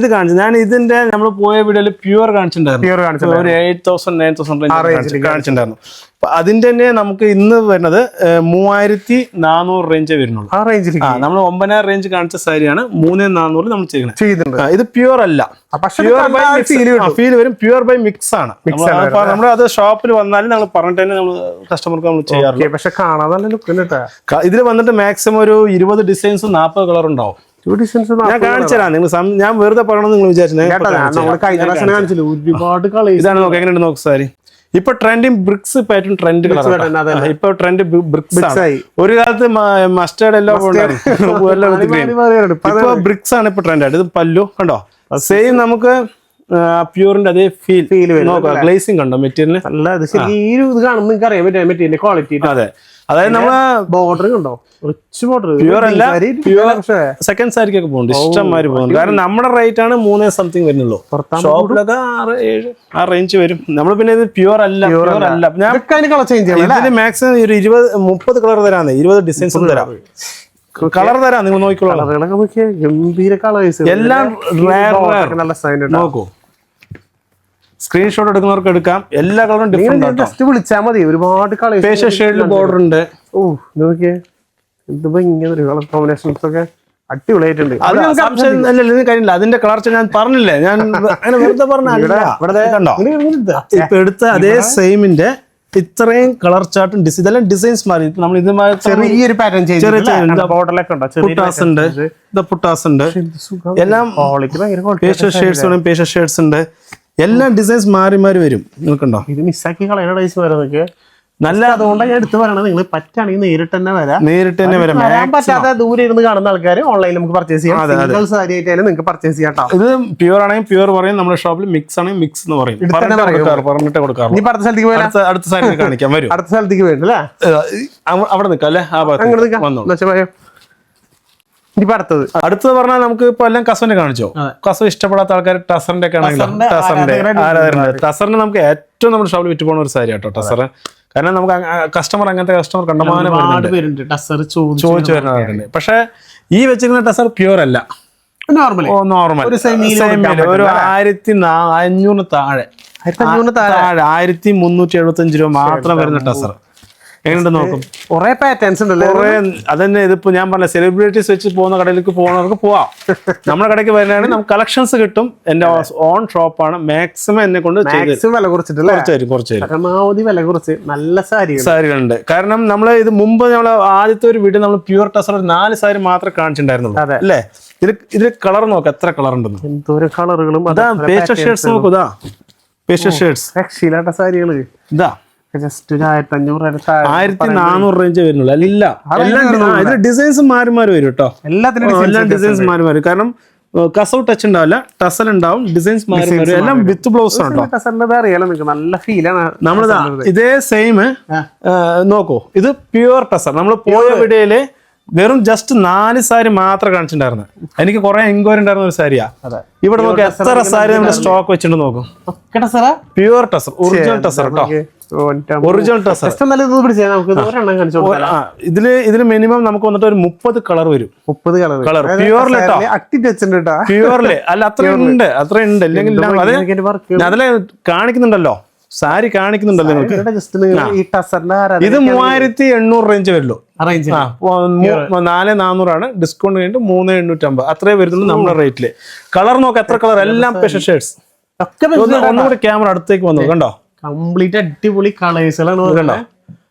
ഇത് കാണിച്ചു. ഞാൻ ഇതിന്റെ നമ്മൾ പോയ വീഡിയോയിൽ പ്യൂർ കാണിച്ചിട്ടുണ്ടായിരുന്നു. ഒരു 8000 9000 കാണിച്ചിട്ടുണ്ടായിരുന്നു. അതിന്റെ തന്നെ നമുക്ക് ഇന്ന് വരുന്നത് 3400 റേഞ്ചേ വരുന്നുള്ളൂ. ആ റേഞ്ചിൽ നമ്മൾ 9000 റേഞ്ച് കാണിച്ച സാരിയാണ് 3400 നമ്മൾ ചെയ്യുന്നത്. ഇത് പ്യൂർ അല്ല. ഫീൽ വരും. പ്യൂർ ബൈ മിക്സ് ആണ്. നമ്മൾ അത് ഷോപ്പിൽ വന്നാലും നമ്മൾ പറഞ്ഞിട്ട് തന്നെ നമ്മൾ കസ്റ്റമർക്ക് നമ്മൾ ചെയ്യാറുണ്ട്. പക്ഷെ കാണാൻ നല്ല ലുക്ക്. ഇതിൽ വന്നിട്ട് മാക്സിമം ഒരു 20 ഡിസൈൻസും 40 കളർ ഉണ്ടാവും. ഞാൻ കാണിച്ചു തരാം. നിങ്ങൾ ഞാൻ വെറുതെ പറയണമെന്ന് നിങ്ങൾ വിചാരിച്ചു. ഒരുപാട് കളർ. ഇതാണ് നോക്കാം. എങ്ങനെയുണ്ട് നോക്ക് സാരി. ഇപ്പൊ trending bricks pattern trend colour. ഇപ്പൊ ട്രെൻഡ് ബ്രിക്സ് ആണ്. ഒരു കാലത്ത് മസ്റ്റേർഡ് എല്ലാം ഇപ്പൊ ബ്രിക്സ് ആണ് ഇപ്പൊ ട്രെൻഡ് ആയിട്ട്. ഇത് പല്ലു കണ്ടോ, സെയിം നമുക്ക് പ്യൂറിന്റെ അതേ ഫീൽ നോക്കാം. ഗ്ലേസിംഗ് കണ്ടോ മെറ്റീരിയലിന്. അതെ, അതായത് നമ്മള് ബോർഡർ കണ്ടോ, റിച്ച് ബോർഡർ. പ്യൂർ അല്ല, സെക്കൻഡ് സാരിക്കൊക്കെ പോകുന്നുണ്ട്, ഇഷ്ടംമാര് പോകുന്നുണ്ട്. കാരണം നമ്മുടെ റേറ്റ് ആണ് 3 സംതിങ് വരുന്നുള്ളൂ. ഷോപ്പിലൊക്കെ 6-7 ആ റേഞ്ച് വരും. നമ്മൾ പിന്നെ ഇത് പ്യൂർ അല്ല. ഞാൻ ഇതിന് മാക്സിമം ഒരു 20-30 കളർ തരാന്ന്. 20 ഡിസൈൻസും തരാം. കളർ തരാം, നിങ്ങൾ നോക്കിക്കോളാം. ഗംഭീര കളേഴ്സ് എല്ലാം നോക്കൂ. സ്ക്രീൻഷോട്ട് എടുക്കുന്നവർക്ക് എടുക്കാം. എല്ലാ കളറും ഡിഫറെന്റ്. വിളിച്ചാൽ മതി. ഒരുപാട് കളേഴ്സ്. ഫേഷ്യൽ ഷെയ്ഡിൽ ബോർഡർ ഉണ്ട്. ഓ നോക്കിയേ, ഇതിപ്പോ ഇങ്ങനെ കളർ കോമ്പിനേഷൻസ് ഒക്കെ അടിപൊളിയായിട്ടുണ്ട്. കാര്യമില്ല. അതിന്റെ കളർ ഞാൻ പറഞ്ഞില്ലേ, ഞാൻ അങ്ങനെ വെറുതെ പറഞ്ഞ കണ്ടോ. ഇപ്പൊ എടുത്ത അതേ സെയിമിന്റെ ഇത്രയും കളർ ചാർട്ടും ഇതെല്ലാം ഡിസൈൻസ് മാറി നമ്മൾ ഇതുമായി ചെറിയൊരു പാറ്റേൺ ചെറിയ ബോർഡറിലൊക്കെ ഉണ്ടോ പുട്ടാസ് ഉണ്ട്, പുട്ടാസ് ഉണ്ട്, എല്ലാം പേസ്റ്റൽ ഷെയ്ഡ്സ് വേണം, പേസ്റ്റൽ ഷെയ്ഡ്സ് ഉണ്ട്, എല്ലാം ഡിസൈൻസ് മാറി മാറി വരും. നിൽക്കണ്ടോ ഇത് മിസ്സാക്കി കളയണ ഡേയ്സ് വരെ നല്ല. അതുകൊണ്ടാണ് ഞാൻ എടുത്ത് പറയണത്, നിങ്ങൾ പറ്റുകയാണെങ്കിൽ നേരിട്ട് തന്നെ വരാം. വരാൻ പറ്റാതെ ദൂരെ ഇരുന്ന് കാണുന്ന ആൾക്കാർ ഓൺലൈനിൽ നമുക്ക് പർച്ചേസ് ചെയ്യാം. സിംഗിൾ സാരി ആയിട്ടായാലും നിങ്ങൾക്ക് പർച്ചേസ് ചെയ്യാം. ഇത് പ്യൂർ ആണെങ്കിൽ പ്യൂർ പറയും, നമ്മുടെ ഷോപ്പിൽ മിക്സ് ആണെങ്കിൽ മിക്സ് എന്ന് പറയും. പറഞ്ഞിട്ട് കൊടുക്കാറ്. ഇനി അടുത്ത സ്ഥലത്തേക്ക് പോയാൽ അടുത്ത സൈഡിൽ കാണിക്കാം, വരും. അടുത്ത സ്ഥലത്തേക്ക് വേണ്ട അല്ലേ, അവിടെ നിൽക്കാം അല്ലേ, ആ ഭാഗത്ത് വന്നോളൂ. ഇനിയിപ്പോ അടുത്തത് പറഞ്ഞാൽ നമുക്ക് ഇപ്പൊ എല്ലാം കസവിന്റെ കാണിച്ചോ. കസവ് ഇഷ്ടപ്പെടാത്ത ആൾക്കാർ ടസറിന്റെ ഒക്കെ ആണെങ്കിലും ടസറിന്റെ ആരാധന. ടസറിന് നമുക്ക് ഏറ്റവും നമ്മുടെ ഷോപ്പിൽ വിറ്റ് പോകുന്ന ഒരു സാരി കേട്ടോ ടസർ. കാരണം നമുക്ക് കസ്റ്റമർ അങ്ങനത്തെ കസ്റ്റമർ കണ്ടമാനം ചോദിച്ചു വരുന്നവരുണ്ട്. പക്ഷെ ഈ വെച്ചിരിക്കുന്ന ടസർ പ്യൂർ അല്ല, നോർമൽ ഒരു 1500 താഴെ 1375 രൂപ മാത്രം വരുന്ന ടസർ. എങ്ങനെയുണ്ട് നോക്കും. കുറെ പാറ്റേൺസ് ഉണ്ടല്ലോ. അതന്നെ ഇതിപ്പോ ഞാൻ പറഞ്ഞ സെലിബ്രിറ്റീസ് വെച്ച് പോകുന്ന കടയിലേക്ക് പോകുന്നവർക്ക് പോവാം. നമ്മുടെ കടയ്ക്ക് വരുന്നതാണെങ്കിൽ നമുക്ക് കളക്ഷൻസ് കിട്ടും. എന്റെ ഓൺ ഷോപ്പാണ്. മാക്സിമം എന്നെ കൊണ്ട് വില കുറച്ചിട്ട് പരമാവധി വില കുറച്ച് നല്ല സാരികളുണ്ട്. കാരണം നമ്മള് ഇത് മുമ്പ് നമ്മള് ആദ്യത്തെ ഒരു വീഡിയോ നമ്മൾ പ്യൂർ ടസർ 4 സാരി മാത്രമേ കാണിച്ചിട്ടുണ്ടായിരുന്നുള്ളൂ അല്ലേ. ഇതിൽ കളർ നോക്കാം, എത്ര കളർ ഉണ്ടെന്ന്. എന്തോരം കളറുകളും. അതാ പേസ്റ്റൽ ഷെയ്ഡ്സ് നോക്കൂ. ഇതാ പേസ്റ്റൽ ഷെയ്ഡ്സ് രക്ഷയില്ലാത്ത സാരികള്. ഇതാ ജസ്റ്റ് 1400 റേഞ്ച് വരുന്നുള്ളൂ. എല്ലാം ഡിസൈൻസ് മാറി മാറി വരും കേട്ടോ. എല്ലാം ഡിസൈൻസ് മാറി മാറി. കാരണം കസവ് ടച്ച് ഉണ്ടാവില്ല, ടസൽ ഉണ്ടാവും, ഡിസൈൻസ് മാറി മാറി. എല്ലാം വിത്ത് ബ്ലൗസ് ആണ് കേട്ടോ. നല്ല ഫീലാണ്. നമ്മളിതാ ഇതേ സെയിം നോക്കൂ. ഇത് പ്യുവർ ടസർ. നമ്മൾ പോയ വീഡിയോയില് വെറും ജസ്റ്റ് 4 സാരി മാത്രം കാണിച്ചിട്ടുണ്ടായിരുന്നു. എനിക്ക് കുറെ എൻക്വയറി ഉണ്ടായിരുന്ന ഒരു സാരിയാ. ഇവിടെ നോക്കി എത്ര സാരി നമ്മുടെ സ്റ്റോക്ക് വെച്ചിട്ട് നോക്കും. പ്യുവർ ടസർ, ഒറിജിനൽ ടസർ കേട്ടോ. ഒറിജിനൽ ടസർ. ഇതില് മിനിമം നമുക്ക് വന്നിട്ട് ഒരു 30 കളർ വരും. 30 കളർ പ്യുവർലി പ്യുവർലി അല്ല, അത്ര ഉണ്ട് ഇല്ലെങ്കിൽ അതിലെ കാണിക്കുന്നുണ്ടല്ലോ, സാരി കാണിക്കുന്നുണ്ടല്ലോ നിങ്ങൾക്ക്. ഇത് 3800 റേഞ്ച് വരുള്ളൂ. 4400 ഡിസ്കൗണ്ട് കഴിഞ്ഞിട്ട് 3850 അത്രേ വരുന്നുള്ളൂ നമ്മുടെ റേറ്റില്. കളർ നോക്കാം, എത്ര കളർ, എല്ലാം സ്പെഷ്യൽ ഷെയ്ഡ്സ്. ഒന്നുകൂടി ക്യാമറ അടുത്തേക്ക് വന്നു കണ്ടോ. കംപ്ലീറ്റ് അടിപൊളി കളേഴ്സുകളാണ്. കണ്ടോ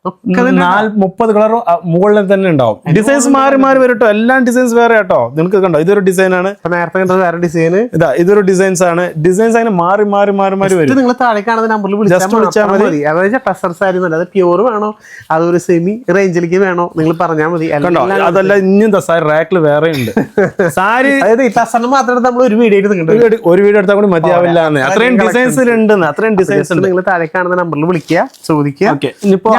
30 കളർ മുകളിൽ തന്നെ ഉണ്ടാവും. ഡിസൈൻസ് മാറി മാറി വരും കേട്ടോ. എല്ലാം ഡിസൈൻസ് വേറെ കേട്ടോ. നിങ്ങൾക്ക് കണ്ടോ, ഇതൊരു ഡിസൈൻ ആണ്. നേരത്തെ വേറെ ഡിസൈൻ. ഇതാ ഇതൊരു ഡിസൈൻസ് ആണ്. ഡിസൈൻസ് അങ്ങനെ മാറി മാറി മാറി മാറി വരും. നിങ്ങൾ താഴെ കാണുന്ന നമ്പറിൽ വിളിച്ചാൽ മതി. അതായത് ടസർ സാരി അത് പ്യൂർ വേണോ അതൊരു സെമി റേഞ്ചിലേക്ക് വേണോ നിങ്ങൾ പറഞ്ഞാൽ മതി. കണ്ടോ, അതല്ല ഇനിയും സാരി റാക്കിൽ വേറെ ഉണ്ട് സാരി. അതായത് ഈ ടസറിന് മാത്രം നമ്മൾ ഒരു വീഡിയോ എടുത്താൽ കൂടി മതിയാവില്ല. അത്രയും ഡിസൈൻസ് ഉണ്ട്, അത്രയും ഡിസൈൻസ് ഉണ്ട്. നിങ്ങൾ താഴെ കാണുന്ന നമ്പറിൽ വിളിക്കുക, ചോദിക്കുക. ഇനിയിപ്പോ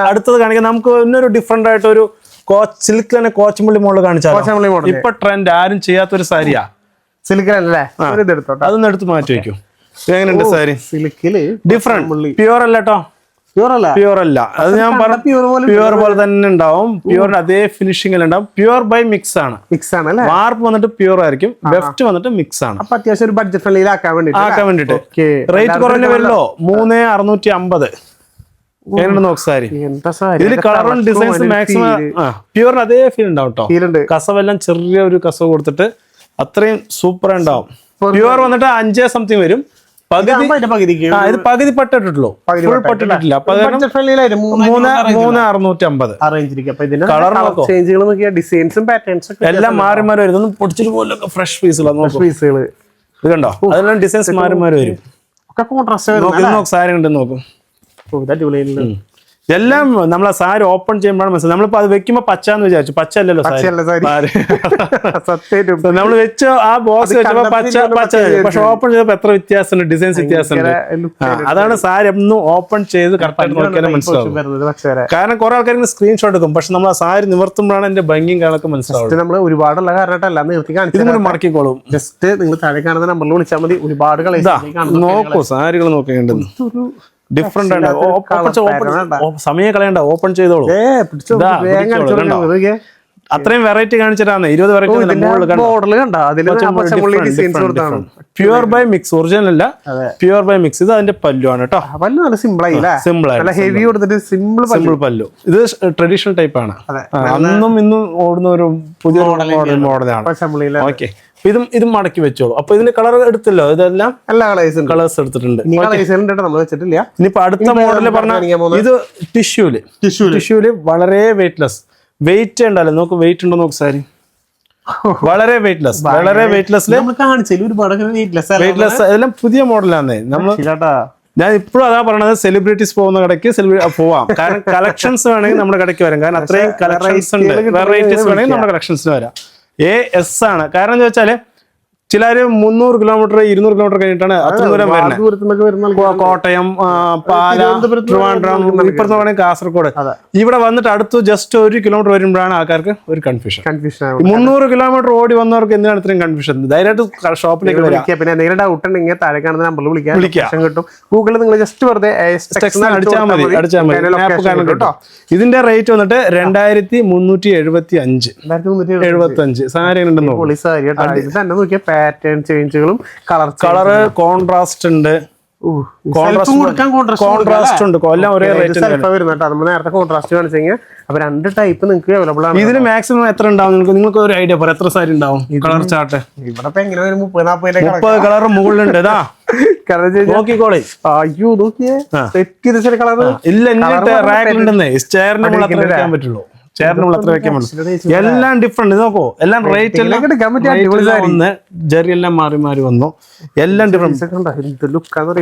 അടുത്തത് കാണിക്കാം. നമുക്ക് ഇന്നൊരു ഡിഫറെന്റ് ആയിട്ട് ഒരു സിൽക്ക് തന്നെ കോച്ചമ്പള്ളി മോഡൽ കാണിച്ചാൽ ഇപ്പൊ ട്രെൻഡ് ആരും ചെയ്യാത്തൊരു സാരിയാ. സിൽക്കിലല്ലേ, അതൊന്ന് എടുത്ത് മാറ്റി വെക്കും. എങ്ങനെയുണ്ട് സാരി? സിൽക്കില് ഡിഫറെന്റ്, പ്യൂർ അല്ല കേട്ടോ. പ്യൂർ അല്ല, അത് ഞാൻ പറഞ്ഞു. പ്യൂർ പോലെ തന്നെ ഉണ്ടാവും. പ്യൂറിന്റെ അതേ ഫിനിഷിംഗ് ഉണ്ടാവും. പ്യൂർ ബൈ മിക്സ് ആണ്. വാർപ്പ് വന്നിട്ട് പ്യൂർ ആയിരിക്കും, വെഫ്റ്റ് വന്നിട്ട് മിക്സ് ആണ്. അത്യാവശ്യം ഒരു ബഡ്ജറ്റ് ഫ്രണ്ട്ലി ആക്കാൻ വേണ്ടിട്ട് റേറ്റ് കുറഞ്ഞ വരല്ലോ. 3650. എങ്ങനെ നോക്ക് സാരി. ഇതിൽ കളറും ഡിസൈൻസ് മാക്സിമം പ്യൂറിന് അതേ ഫീൽ ഉണ്ടാവും കേട്ടോ. കസവെല്ലാം ചെറിയ ഒരു കസവ് കൊടുത്തിട്ട് അത്രയും സൂപ്പർ ഉണ്ടാവും. പ്യൂർ വന്നിട്ട് 5 സംതിങ് വരും. ഇത് പകുതി പട്ടിട്ടുള്ളൂ, ഫുൾ പട്ടിട്ടില്ല. 3650. കളർ എല്ലാം മാറി മാറി വരും. ഇതൊന്നും പൊടിച്ചിട്ട് പോലൊക്കെ ഫ്രഷ് പീസുകൾ. ഇത് കണ്ടോ, അതെല്ലാം ഡിസൈൻസ് മാറി മാറി വരും. സാരി ഉണ്ടെന്ന് നോക്കും. എല്ലാം നമ്മളെ സാരി ഓപ്പൺ ചെയ്യുമ്പോഴാണ് മനസ്സിലായി. നമ്മളിപ്പോ അത് വെക്കുമ്പോ പച്ചാന്ന് വിചാരിച്ചു. പച്ച അല്ലല്ലോ സാരി. നമ്മൾ വെച്ച ആ ബോക്സ് വെച്ചപ്പോ പച്ച, പക്ഷെ ഓപ്പൺ ചെയ്തപ്പോ എത്ര വ്യത്യാസമുണ്ട്, ഡിസൈൻസ് വ്യത്യാസമുണ്ട്. അതാണ് സാരി എന്നും ഓപ്പൺ ചെയ്ത് കറക്റ്റായിട്ട് നോക്കിയാലും മനസ്സിലാവും. കാരണം കുറെ ആൾക്കാർ സ്ക്രീൻഷോട്ട് എടുക്കും, പക്ഷെ നമ്മൾ ആ സാരി നിവർത്തുമ്പോഴാണ് എന്റെ ഭംഗിയും കാണൊക്കെ മനസ്സിലാവും. നമ്മൾ ഒരുപാടുള്ള കാരണമായിട്ടല്ല ഇതും മറക്കിക്കോളും. ജസ്റ്റ് നിങ്ങൾ താഴെ കാണുന്ന നമ്പറിൽ വിളിച്ചാൽ മതി. ഒരുപാട് നോക്കൂ, സാരികൾ നോക്കേണ്ടത് ഡിഫറെന്റ് ആണ്. സമയം കളയണ്ട, ഓപ്പൺ ചെയ്തോളൂ. അത്രയും വെറൈറ്റി കാണിച്ചിട്ടാണ് 20 variety. Pure by mix, original അല്ല, പ്യൂർ ബൈ മിക്സ്. ഇത് അതിന്റെ പല്ലു ആണ് കേട്ടോ. സിമ്പിൾ സിമ്പിൾ പല്ലു. ഇത് ട്രഡീഷണൽ ടൈപ്പ് ആണ്. അന്നും ഇന്നും ഓടുന്ന ഒരു പുതിയ മോഡലാണ്. ഓക്കെ, ഇതും മടക്കി വെച്ചോളൂ. അപ്പൊ ഇതിന്റെ കളർ എടുത്തല്ലോ, ഇതെല്ലാം എല്ലാ കളേഴ്സ് ഉണ്ട്. കളേഴ്സ് എടുത്തിട്ടുണ്ട്. ഇനി കളേഴ്സ് ഉണ്ട് ട്ടോ, നമ്മൾ വെച്ചിട്ടില്ല. ഇനിയിപ്പോ അടുത്ത മോഡല് പറഞ്ഞാൽ ഇത് ടിഷ്യൂല് വളരെ വെയിറ്റ്ലെസ്. വെയിറ്റ് ഉണ്ടല്ലോ, നോക്ക് വെയിറ്റ് ഉണ്ടോ നോക്ക് സാരി. വളരെ വെയിറ്റ്ലെസ്, വളരെ വെയിറ്റ്ലെസ്സില് നമ്മൾ കാണിച്ചതിൽ ഒരുപാട് വെയിറ്റ്ലെസ്. ഇതെല്ലാം പുതിയ മോഡലാന്നേ. ഞാൻ ഇപ്പോഴും അതാ പറയണത്, സെലിബ്രിറ്റീസ് പോകുന്ന കടയ്ക്ക് പോവാം. കാരണം കളക്ഷൻസ് വേണമെങ്കിൽ നമ്മുടെ കടയ്ക്ക് വരാം. കാരണം അത്രയും കളക്ഷൻസ് ഉണ്ട്, വെറൈറ്റീസ് വേണമെങ്കിൽ നമ്മുടെ കളക്ഷൻസിന് വരാം. AS ആണ്. കാരണം എന്താ വെച്ചാല് ചിലര് 300 കിലോമീറ്റർ 200 കിലോമീറ്റർ കഴിഞ്ഞിട്ടാണ് അത്ര ദൂരം വരുന്നത്. കോട്ടയം, പാല, ട്രിവാൻഡ്രം, ഇപ്പുറത്ത് വേണമെങ്കിൽ കാസർഗോഡ്. ഇവിടെ വന്നിട്ട് അടുത്ത് ജസ്റ്റ് 1 കിലോമീറ്റർ വരുമ്പോഴാണ് ആൾക്കാർക്ക് ഒരു കൺഫ്യൂഷൻ. 300 കിലോമീറ്റർ ഓടി വന്നവർക്ക് എന്തിനാണ് ഇത്രയും കൺഫ്യൂഷൻ? ധൈര്യമായിട്ട് ഷോപ്പിലേക്ക് വരാം. പിന്നെ എന്തെങ്കിലും ഡൗട്ട് ഉണ്ടെങ്കിൽ താഴെ കാണുന്ന നമ്പറിൽ വിളിക്കാം കിട്ടും. ഗൂഗിളിൽ നിങ്ങൾ ജസ്റ്റ് വെറുതെ അടിച്ചാൽ മതി. കേട്ടോ. ഇതിന്റെ റേറ്റ് വന്നിട്ട് 2375 സാരി ഉണ്ടെന്നോ. തന്നെ നോക്കിയാൽ പാറ്റേൺ ചേഞ്ചുകളും കളറ് കോൺട്രാസ്റ്റ് ഉണ്ട്, കോൺട്രാസ്റ്റ് ഉണ്ട്, എല്ലാം ഒരേ റേറ്റ് വരുന്നുണ്ട്. നമ്മൾ നേരത്തെ കോൺട്രാസ്റ്റ് കാണിച്ചെങ്കിൽ അപ്പൊ 2 ടൈപ്പ് നിങ്ങൾക്ക് അവൈലബിൾ ആണ്. ഇതിന് മാക്സിമം എത്ര ഉണ്ടാവും നിങ്ങൾക്ക് ഒരു ഐഡിയ പറയാം? എത്ര സാരി ഉണ്ടാവും കളർ ചാർട്ട്? ഇവിടെ എങ്ങനെ 30-40 കളർ മുകളിലുണ്ട്. ഇതാ നോക്കിക്കോളെ. അയ്യോ നോക്കിയേ കളർ ഇല്ല, റാക്കിലുണ്ടെന്നേ. ചെയറിന് മുകളിൽ അത്ര വെക്കാൻ പറ്റുള്ളൂ. ചേർന്ന് വെക്കാൻ പറ്റും. എല്ലാം ഡിഫറെന്റ്. നോക്കോ, എല്ലാം റേറ്റ് എല്ലാം ജെറി എല്ലാം മാറി മാറി വന്നു. എല്ലാം ഡിഫറെന്റ്.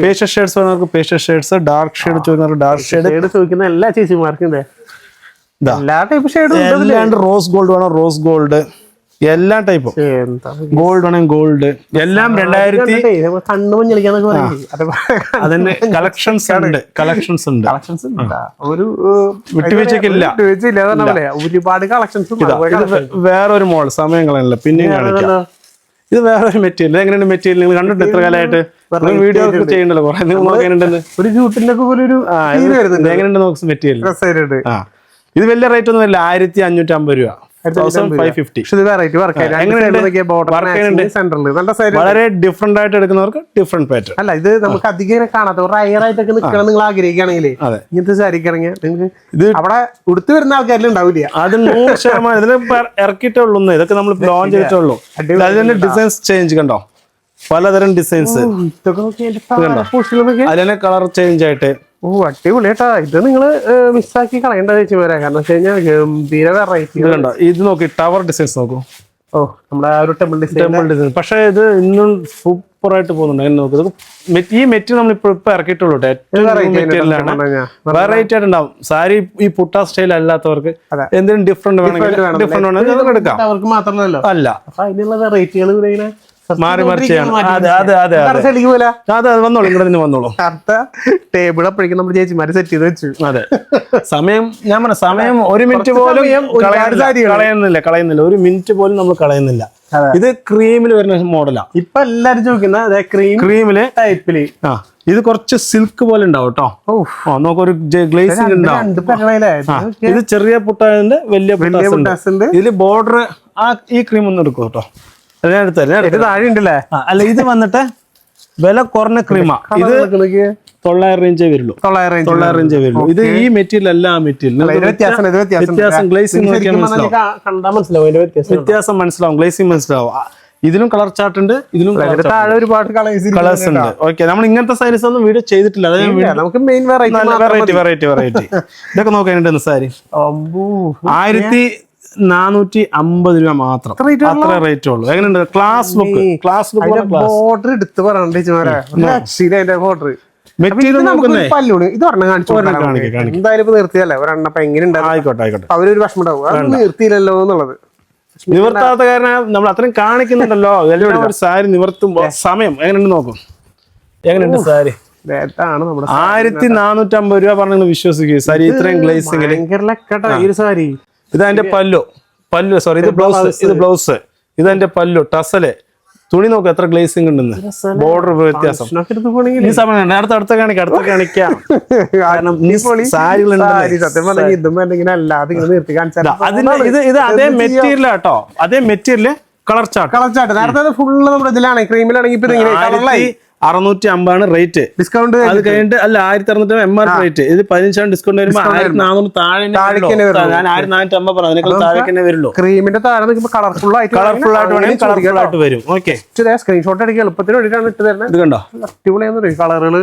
പേസ്റ്റൽ ഷെയ്ഡ്സ് വേണവർക്ക് പേസ്റ്റൽ ഷെയ്ഡ്സ്, ഡാർക്ക് ഷെയ്ഡ് ചോദിക്കുന്നവർക്ക് ഡാർക്ക് ഷെയ്ഡ് ചോദിക്കുന്ന എല്ലാ ചേച്ചിമാർക്കും എല്ലാ ടൈപ്പ് ഷെയ്ഡും. റോസ് ഗോൾഡ് വേണോ റോസ് ഗോൾഡ്, എല്ലാ ടൈപ്പും. ഗോൾഡ് വേണമെങ്കിൽ ഗോൾഡ്. എല്ലാം 2000 അതിന്റെ കളക്ഷൻസ് ഉണ്ട്. ഒരു വിട്ടുവീഴ്ചക്കില്ല. ഒരുപാട് കളക്ഷൻസ്. വേറൊരു മോഡൽ സമയം കളയല്ല, പിന്നെയും കാണിക്കാം. ഇത് വേറൊരു മെറ്റീരിയൽ. എങ്ങനെയുണ്ട് മെറ്റീരിയൽ? നിങ്ങൾ കണ്ടിട്ട് എത്ര കാലമായിട്ട് വീഡിയോ ചെയ്യണ്ടല്ലോ കുറെ. നിങ്ങൾ നോക്കാനുണ്ടെന്ന് ഒരു ജൂട്ടിന്റെ എങ്ങനെയുണ്ട് നോക്ക് മെറ്റീരിയൽ. ഇത് വലിയ റേറ്റ് ഒന്നും വരില്ല. 1550 രൂപ. വളരെ ഡിഫറെന്റ് ആയിട്ട് എടുക്കുന്നവർക്ക് ഡിഫറെന്റ് പാറ്റേൺ. അല്ല, ഇത് നമുക്ക് അധികം കാണാത്ത റയർ ആയിട്ടൊക്കെ നിൽക്കണം നിങ്ങൾ ആഗ്രഹിക്കുകയാണെങ്കിൽ ഇങ്ങനത്തെ സാരിക്ക് ഇറങ്ങിയാൽ നിങ്ങൾക്ക് ഇത് അവിടെ ഉടുത്തു വരുന്ന ആൾക്കാരിലും ഉണ്ടാവില്ല. അത് 100% ഇതിന് ഇറക്കിയിട്ടേ ഉള്ളൂ. ഇതൊക്കെ നമ്മൾ ലോഞ്ച് ചെയ്തിട്ടുള്ളൂ. അതിന്റെ ഡിസൈൻസ് ചേഞ്ച് കണ്ടോ, പലതരം ഡിസൈൻസ്. അതിനെ കളർ ചേഞ്ച് ആയിട്ട്. അടിപൊളി കേട്ടാ. ഇത് നിങ്ങള് മിസ്സാക്കി കളയേണ്ട ചേച്ചി വരാ. കാരണം വെച്ച് കഴിഞ്ഞാൽ ഗംഭീര വെറൈറ്റി കണ്ടോ. ഇത് നോക്കി, ടവർ ഡിസൈൻസ് നോക്കൂ. നമ്മുടെ ആ ഒരു ടെമ്പിൾ ഡിസൈൻ. പക്ഷെ ഇത് ഇന്നും സൂപ്പർ ആയിട്ട് പോകുന്നുണ്ട്. അങ്ങനെ നോക്കും. ഈ മെറ്റീരിയൽ നമ്മൾ ഇപ്പൊ ഇറക്കിയിട്ടുള്ളൂ. മെറ്റീരിയലാണ്, വെറൈറ്റി ആയിട്ട് ഉണ്ടാവും. സാരി ഈ പുട്ട സ്റ്റൈൽ അല്ലാത്തവർക്ക് എന്തെങ്കിലും ഡിഫറെന്റ് വേണമെങ്കിൽ ഡിഫറെന്റ് വേണമെങ്കിൽ എടുക്കാം. അവർക്ക് മാത്രമല്ലോ അല്ല, അപ്പൊ അതിനുള്ള വെറൈറ്റികൾ മാറി മറിച്ചാണ്. വന്നോളൂ, ഇങ്ങോട്ട് വന്നോളൂ. ടേബിൾ അപ്പോഴേക്കും നമ്മൾ ചേച്ചിമാര് സെറ്റ് ചെയ്ത് വെച്ചു. അതെ, സമയം ഞാൻ പറഞ്ഞ സമയം 1 മിനിറ്റ് പോലും കളയുന്നില്ല. 1 മിനിറ്റ് പോലും നമ്മൾ കളയുന്നില്ല. ഇത് ക്രീമിൽ വരുന്ന മോഡലാ. ഇപ്പൊ എല്ലാരും ചോദിക്കുന്ന ക്രീമില് ടൈപ്പില്. ഇത് കുറച്ച് സിൽക്ക് പോലെ ഉണ്ടാവും കേട്ടോ. നോക്കൊരു ഗ്ലേസിംഗ് ഉണ്ടാവും. ഇത് ചെറിയ പുട്ടായതിന്റെ വലിയ പുട്ടാസുണ്ട്. ഇതില് ബോർഡർ ഈ ക്രീം ഒന്ന് എടുക്കും കേട്ടോ. അല്ല, ഇത് വന്നിട്ട് വില കുറഞ്ഞ ക്രീമാ. ഇത് 900 റേഞ്ചേ വരുള്ളൂ. 900 റേഞ്ചേ വരുള്ളൂ. ഇത് ഈ മെറ്റീരിയൽ അല്ല. ആ മെറ്റീരിയൽ വ്യത്യാസം ഗ്ലേസിംഗ് വ്യത്യാസം മനസ്സിലാവും. ഗ്ലേസിംഗ് മനസ്സിലാവും. ഇതിലും കളർ ചാർട്ട് ഉണ്ട്, ഇതിലും താഴെ ഒരുപാട് കളേഴ്സ് ഉണ്ട്. ഓക്കെ, നമ്മൾ ഇങ്ങനത്തെ സാരീസ് ഒന്നും വീഡിയോ ചെയ്തിട്ടില്ല. നമുക്ക് മെയിൻ വെറൈറ്റി ഇതൊക്കെ നോക്കാനുണ്ട്. സാരി 1450 രൂപ മാത്രം. അത്ര റേറ്റ് ഉള്ളൂ. എങ്ങനെയുണ്ട്? Class look. ബോർഡർ എടുത്ത് പറയണ്ടേ ബോർഡർ മെറ്റീരിയൽ ഇത് എന്തായാലും നിർത്തിയല്ലേ ഒരെണ്ണപ്പം എങ്ങനെ ആയിക്കോട്ടെ. അവരൊരു വിഷമം ഉണ്ടാവും, നിർത്തിയില്ലല്ലോ എന്നുള്ളത്. നിവർത്താത്ത കാരണം നമ്മൾ അത്രയും കാണിക്കുന്നുണ്ടല്ലോ. ഒരു സാരി നിവർത്തുമ്പോ സമയം എങ്ങനെയുണ്ട് നോക്കും. എങ്ങനെയുണ്ട് സാരി? 1450 രൂപ പറഞ്ഞ വിശ്വസിക്കുക. സാരി ഇത്രയും ഗ്ലേസിംഗ്. സാരി ഇത് അതിന്റെ പല്ലു സോറി, ഇത് ബ്ലൗസ്. ഇത് അതിന്റെ പല്ലു, ടസല്. തുണി നോക്കുക എത്ര ഗ്ലേസിംഗ് ഉണ്ടെന്ന്. ബോർഡർ വ്യത്യാസം. ഈ സമയം അടുത്ത കാണിക്കാം. ഇത് അതേ മെറ്റീരിയൽ കേട്ടോ. അതേ മെറ്റീരിയൽ കളർ ചാർട്ട്. നേരത്തെ ഫുള്ള് നമ്മുടെ ഇതിലാണ്. ക്രീമിലാണെങ്കിൽ 650 റേറ്റ്. ഡിസ്കൗണ്ട് അത് കഴിഞ്ഞിട്ട് അല്ല 1650 MRP റേറ്റ്. ഇത് 15% ഡിസ്കൗണ്ട് വരുമ്പോൾ 1400 താഴെ. ഞാൻ 1450 പറഞ്ഞു, അതിനേക്കാൾ താഴെ തന്നെ വരുള്ളൂ. ക്രീമിന്റെ താഴെ നിൽക്കുമ്പോൾ കളർഫുൾ ആയിട്ട് കളർഫുൾ ആയിട്ട് വരും. ഓക്കെ, സ്ക്രീൻഷോട്ട് അടിക്കുക എളുപ്പത്തിന് വേണ്ടിയിട്ടാണ് ഇട്ട് തരുന്നത്. ഇത് കണ്ടോ, അടിപൊളിയാന്ന് കളറുകള്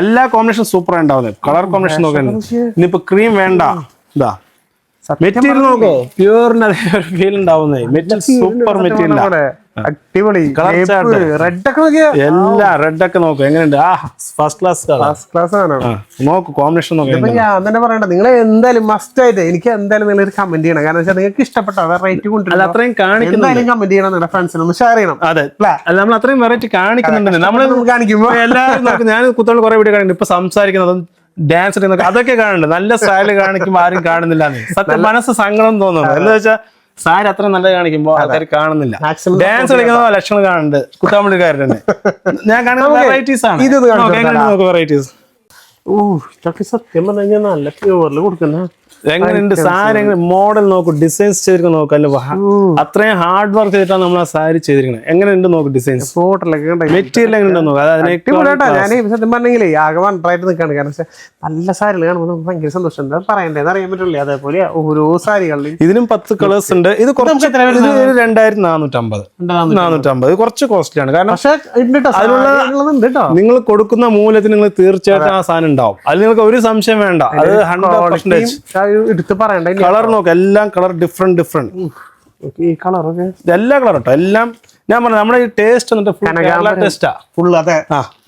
എല്ലാ കോമ്പിനേഷൻ സൂപ്പർ ഉണ്ടാവുന്നത്. കളർ കോമ്പിനേഷൻ നോക്കുന്നത്. ഇനിയിപ്പോ ക്രീം വേണ്ട, ഇതാ മെറ്റീരിയൽ നോക്കോ, പ്യൂറിന് അതേ ഒരു ഫീൽ ഉണ്ടാവുന്നത്. മെറ്റീരിയൽ സൂപ്പർ മെറ്റീരിയൽ, അടിപൊളി. റെഡ് ഒക്കെ നോക്കിയാ എല്ലാ റെഡ് ഒക്കെ നോക്കും എങ്ങനെയുണ്ട്. ഫസ്റ്റ് ക്ലാസ് ആണ്. നോക്കൂ കോമ്പിനേഷൻ നോക്കാം. ഞാൻ തന്നെ പറയണ്ട, നിങ്ങൾ എന്തായാലും മസ്റ്റ് ആയിട്ട് എനിക്ക് എന്തായാലും നിങ്ങൾ കമന്റ് ചെയ്യണം. കാരണം വെച്ചാൽ നിങ്ങൾക്ക് ഇഷ്ടപ്പെട്ട വെറൈറ്റി കൊണ്ടുവരും. അത്രയും കാണിക്കുന്നുണ്ടായാലും കമന്റ് ചെയ്യണം, നിങ്ങളുടെ ഫ്രണ്ട്സിന് ഒന്ന് ഷെയർ ചെയ്യണം. അതെ, അല്ല നമ്മൾ അത്രയും വെറൈറ്റി കാണിക്കുന്നുണ്ട്. നമ്മൾ കാണിക്കുമ്പോ എല്ലാവരും നോക്കും. ഞാൻ കുട്ടികൾ കുറെ വീഡിയോ കാണുന്നുണ്ട്, ഇപ്പൊ സംസാരിക്കുന്നതും ഡാൻസ് ഇടുന്നൊക്കെ അതൊക്കെ കാണുന്നുണ്ട്. നല്ല സ്റ്റൈല് കാണിക്കുമ്പോൾ ആരും കാണുന്നില്ല. സത്യം മനസ്സ് സങ്കടം തോന്നുന്നു. എന്താ വെച്ചാൽ സാരി അത്ര നല്ല കാണിക്കുമ്പോൾ ആൾക്കാർ കാണുന്നില്ല. ഡാൻസ് കളിക്കുന്ന ലക്ഷണം കാണുന്നുണ്ട് കുത്താമ്പള്ളിക്കാരുടെ തന്നെ. ഞാൻ കാണുന്ന വെറൈറ്റീസ് ആണ്. വെറൈറ്റീസ് സത്യം പറഞ്ഞു കഴിഞ്ഞാൽ നല്ല പ്യൂറിൽ കൊടുക്കുന്ന എങ്ങനെയുണ്ട് സാരി, എങ്ങനെ മോഡൽ നോക്കൂ, ഡിസൈൻസ് ചെയ്തിരിക്കുന്ന നോക്കാം. അല്ല അത്രയും ഹാർഡ് വർക്ക് ചെയ്തിട്ടാണ് നമ്മൾ ആ സാരി ചെയ്തിരിക്കുന്നത്. എങ്ങനെയുണ്ട് നോക്ക് ഡിസൈൻസ്, മെറ്റീരിയൽ എങ്ങനെയുണ്ടോ നോക്കാം. ഞാൻ സത്യം പറഞ്ഞെങ്കിലേ ആകെ വണ്ടായിട്ട് നിൽക്കാണ്. കാരണം നല്ല സാരികൾ കാണുമ്പോൾ നമുക്ക് ഭയങ്കര സന്തോഷം. എന്താ പറയണ്ടേന്ന് അറിയാൻ പറ്റില്ല. അതേപോലെ ഓരോ സാരികളിലും ഇതിനും 10 കളേഴ്സ് ഉണ്ട്. ഇത് കുറച്ച് 2450 കുറച്ച് കോസ്റ്റ്ലി ആണ്. കാരണം നിങ്ങൾ കൊടുക്കുന്ന മൂല്യത്തിന് നിങ്ങൾ തീർച്ചയായിട്ടും ആ സാധനം ഉണ്ടാവും. അതിൽ നിങ്ങൾക്ക് ഒരു സംശയം വേണ്ട. അത് 100% എടുത്ത് പറയണ്ട. കളർ നോക്കാം, എല്ലാം കളർ ഡിഫറെന്റ്. ഈ കളറൊക്കെ എല്ലാ കളർ കേട്ടോ, എല്ലാം ഞാൻ പറഞ്ഞു. നമ്മുടെ ഈ ടേസ്റ്റ് ടെസ്റ്റാ ഫുൾ. അതെ,